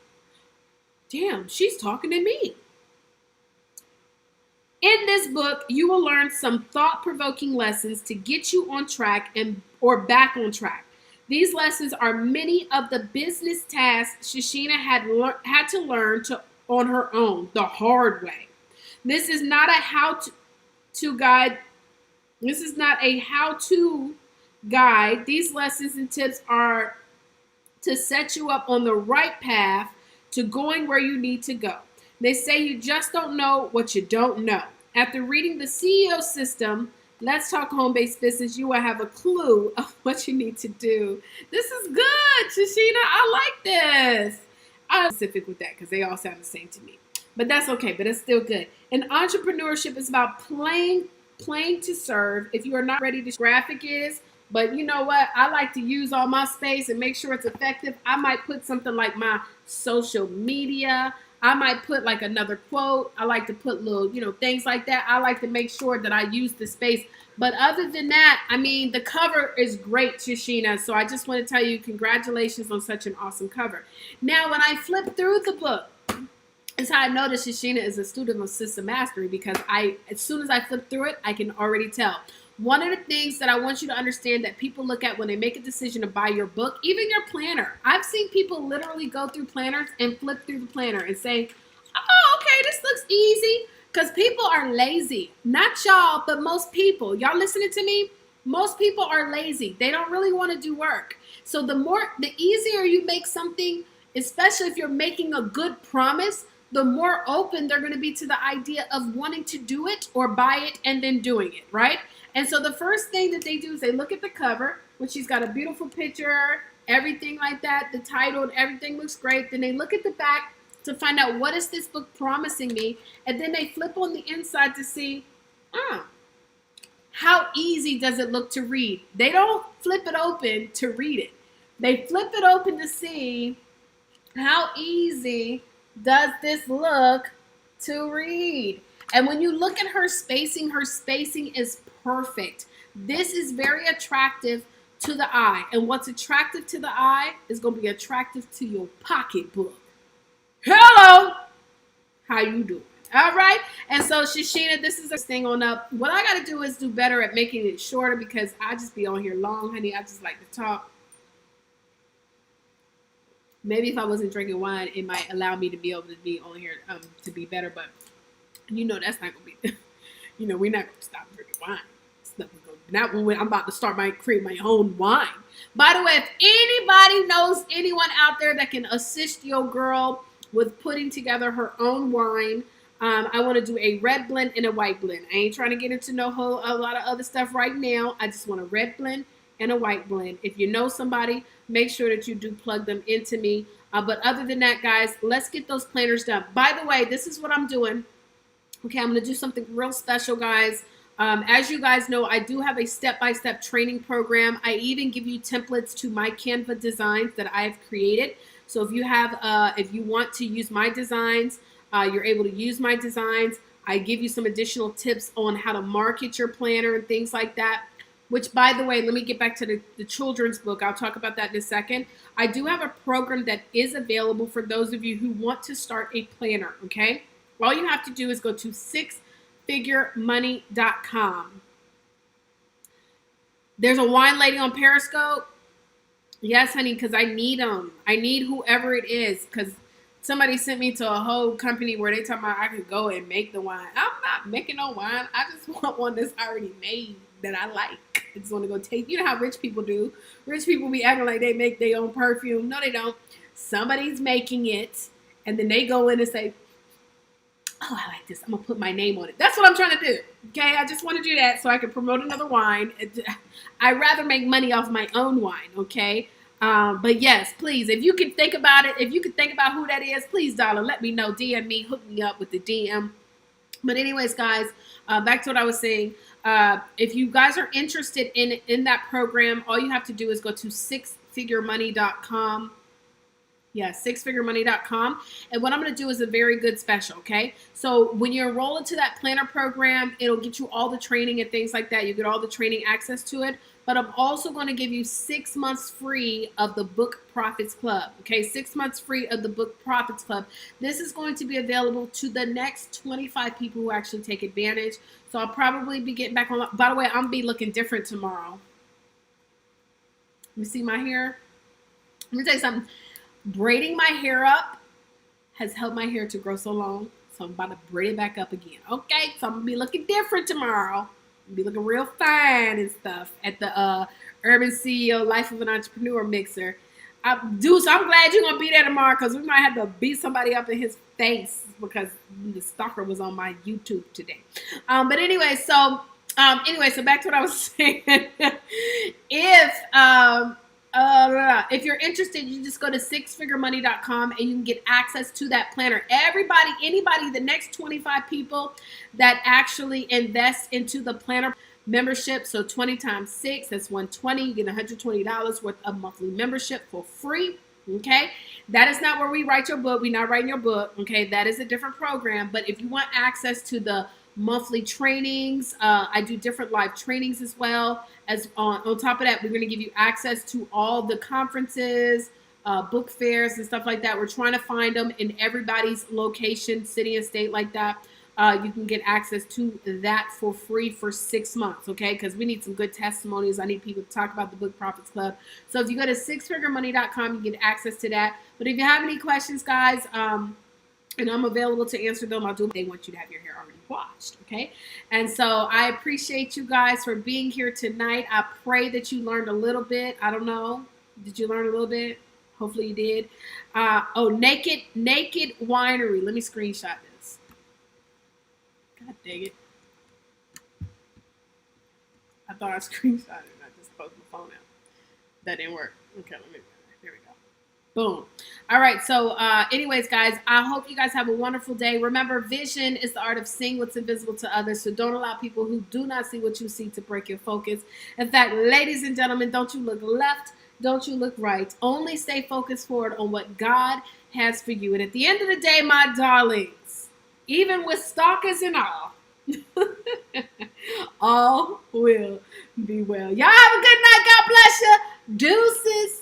Damn, she's talking to me. In this book, you will learn some thought-provoking lessons to get you on track or back on track. These lessons are many of the business tasks Shashina had to learn on her own, the hard way. This is not a how-to guide. This is not a how-to guide. These lessons and tips are to set you up on the right path to going where you need to go. They say you just don't know what you don't know. After reading the CEO system, Let's Talk Home-Based Business, you will have a clue of what you need to do. This is good, Shashina. I like this. I'm specific with that because they all sound the same to me. But that's okay, but it's still good. And entrepreneurship is about playing to serve. If you are not ready, this graphic is. But you know what? I like to use all my space and make sure it's effective. I might put something like my social media. I might put like another quote. I like to put little, things like that. I like to make sure that I use the space. But other than that, I mean, the cover is great, Shashina. So I just want to tell you congratulations on such an awesome cover. Now, when I flip through the book, it's how I noticed Shashina is a student of System Mastery because as soon as I flip through it, I can already tell. One of the things that I want you to understand that people look at when they make a decision to buy your book, even your planner. I've seen people literally go through planners and flip through the planner and say, oh, okay, this looks easy. Because people are lazy. Not y'all, but most people. Y'all listening to me? Most people are lazy. They don't really want to do work. So the easier you make something, especially if you're making a good promise, the more open they're going to be to the idea of wanting to do it or buy it and then doing it, right? And so the first thing that they do is they look at the cover, which she's got a beautiful picture, everything like that, the title, everything looks great. Then they look at the back to find out what is this book promising me. And then they flip on the inside to see, how easy does it look to read? They don't flip it open to read it. They flip it open to see how easy does this look to read. And when you look at her spacing is perfect. This is very attractive to the eye. And what's attractive to the eye is going to be attractive to your pocketbook. Hello. How you doing? All right. And so, Shishina, this is a thing on up. What I got to do is do better at making it shorter because I just be on here long, honey. I just like to talk. Maybe if I wasn't drinking wine, it might allow me to be able to be on here to be better. But, that's not going to be, we're not going to stop drinking wine. Not when I'm about to start create my own wine. By the way, if anybody knows anyone out there that can assist your girl with putting together her own wine, I want to do a red blend and a white blend. I ain't trying to get into a lot of other stuff right now. I just want a red blend and a white blend. If you know somebody, make sure that you do plug them into me. But other than that, guys, let's get those planners done. By the way, this is what I'm doing. Okay, I'm going to do something real special, guys. As you guys know, I do have a step-by-step training program. I even give you templates to my Canva designs that I've created. So if you want to use my designs, you're able to use my designs. I give you some additional tips on how to market your planner and things like that. Which, by the way, let me get back to the children's book. I'll talk about that in a second. I do have a program that is available for those of you who want to start a planner, okay? All you have to do is go to sixfiguremoney.com. There's a wine lady on Periscope. Yes, honey, because I need them. I need whoever it is because somebody sent me to a whole company where they talking about I could go and make the wine. I'm not making no wine. I just want one that's already made that I like. I just want to go take. You know how rich people do. Rich people be acting like they make their own perfume. No, they don't. Somebody's making it, and then they go in and say, oh, I like this. I'm going to put my name on it. That's what I'm trying to do. Okay, I just want to do that so I can promote another wine. I'd rather make money off my own wine, okay? But yes, please, if you can think about it, if you can think about who that is, please, darling, let me know. DM me, hook me up with the DM. But anyways, guys, back to what I was saying. If you guys are interested in that program, all you have to do is go to sixfiguremoney.com. Yeah, sixfiguremoney.com. And what I'm going to do is a very good special, okay? So when you enroll into that planner program, it'll get you all the training and things like that. You get all the training access to it. But I'm also going to give you 6 months free of the Book Profits Club, okay? 6 months free of the Book Profits Club. This is going to be available to the next 25 people who actually take advantage. So I'll probably be getting back on. By the way, I'm going to be looking different tomorrow. You see my hair? Let me tell you something. Braiding my hair up has helped my hair to grow so long, so I'm about to braid it back up again. Okay, so I'm gonna be looking different tomorrow. I'll be looking real fine and stuff at the Urban CEO Life of an Entrepreneur mixer. So I'm glad you're gonna be there tomorrow because we might have to beat somebody up in his face because the stalker was on my YouTube today. But anyway, so back to what I was saying. If you're interested, you just go to sixfiguremoney.com and you can get access to that planner. Anybody, the next 25 people that actually invest into the planner membership, so 20 times 6, that's 120. You get $120 worth of monthly membership for free. Okay, that is not where we write your book. We're not writing your book. Okay, that is a different program. But if you want access to the monthly trainings, I do different live trainings as well. As on top of that, we're going to give you access to all the conferences, book fairs and stuff like that. We're trying to find them in everybody's location, city and state like that. You can get access to that for free for 6 months, okay? Because we need some good testimonies. I need people to talk about the Book Profits Club. So if you go to sixfiguremoney.com, you get access to that. But if you have any questions, guys, and I'm available to answer them, I'll do it. They want you to have your hair already washed, okay? And so I appreciate you guys for being here tonight. I pray that you learned a little bit. I don't know. Did you learn a little bit? Hopefully you did. Naked Winery. Let me screenshot this. God dang it. I thought I screenshot it and I just closed my phone out. That didn't work. Okay, there we go. Boom. All right. So anyways, guys, I hope you guys have a wonderful day. Remember, vision is the art of seeing what's invisible to others. So don't allow people who do not see what you see to break your focus. In fact, ladies and gentlemen, don't you look left. Don't you look right. Only stay focused forward on what God has for you. And at the end of the day, my darlings, even with stalkers and all, All will be well. Y'all have a good night. God bless you. Deuces.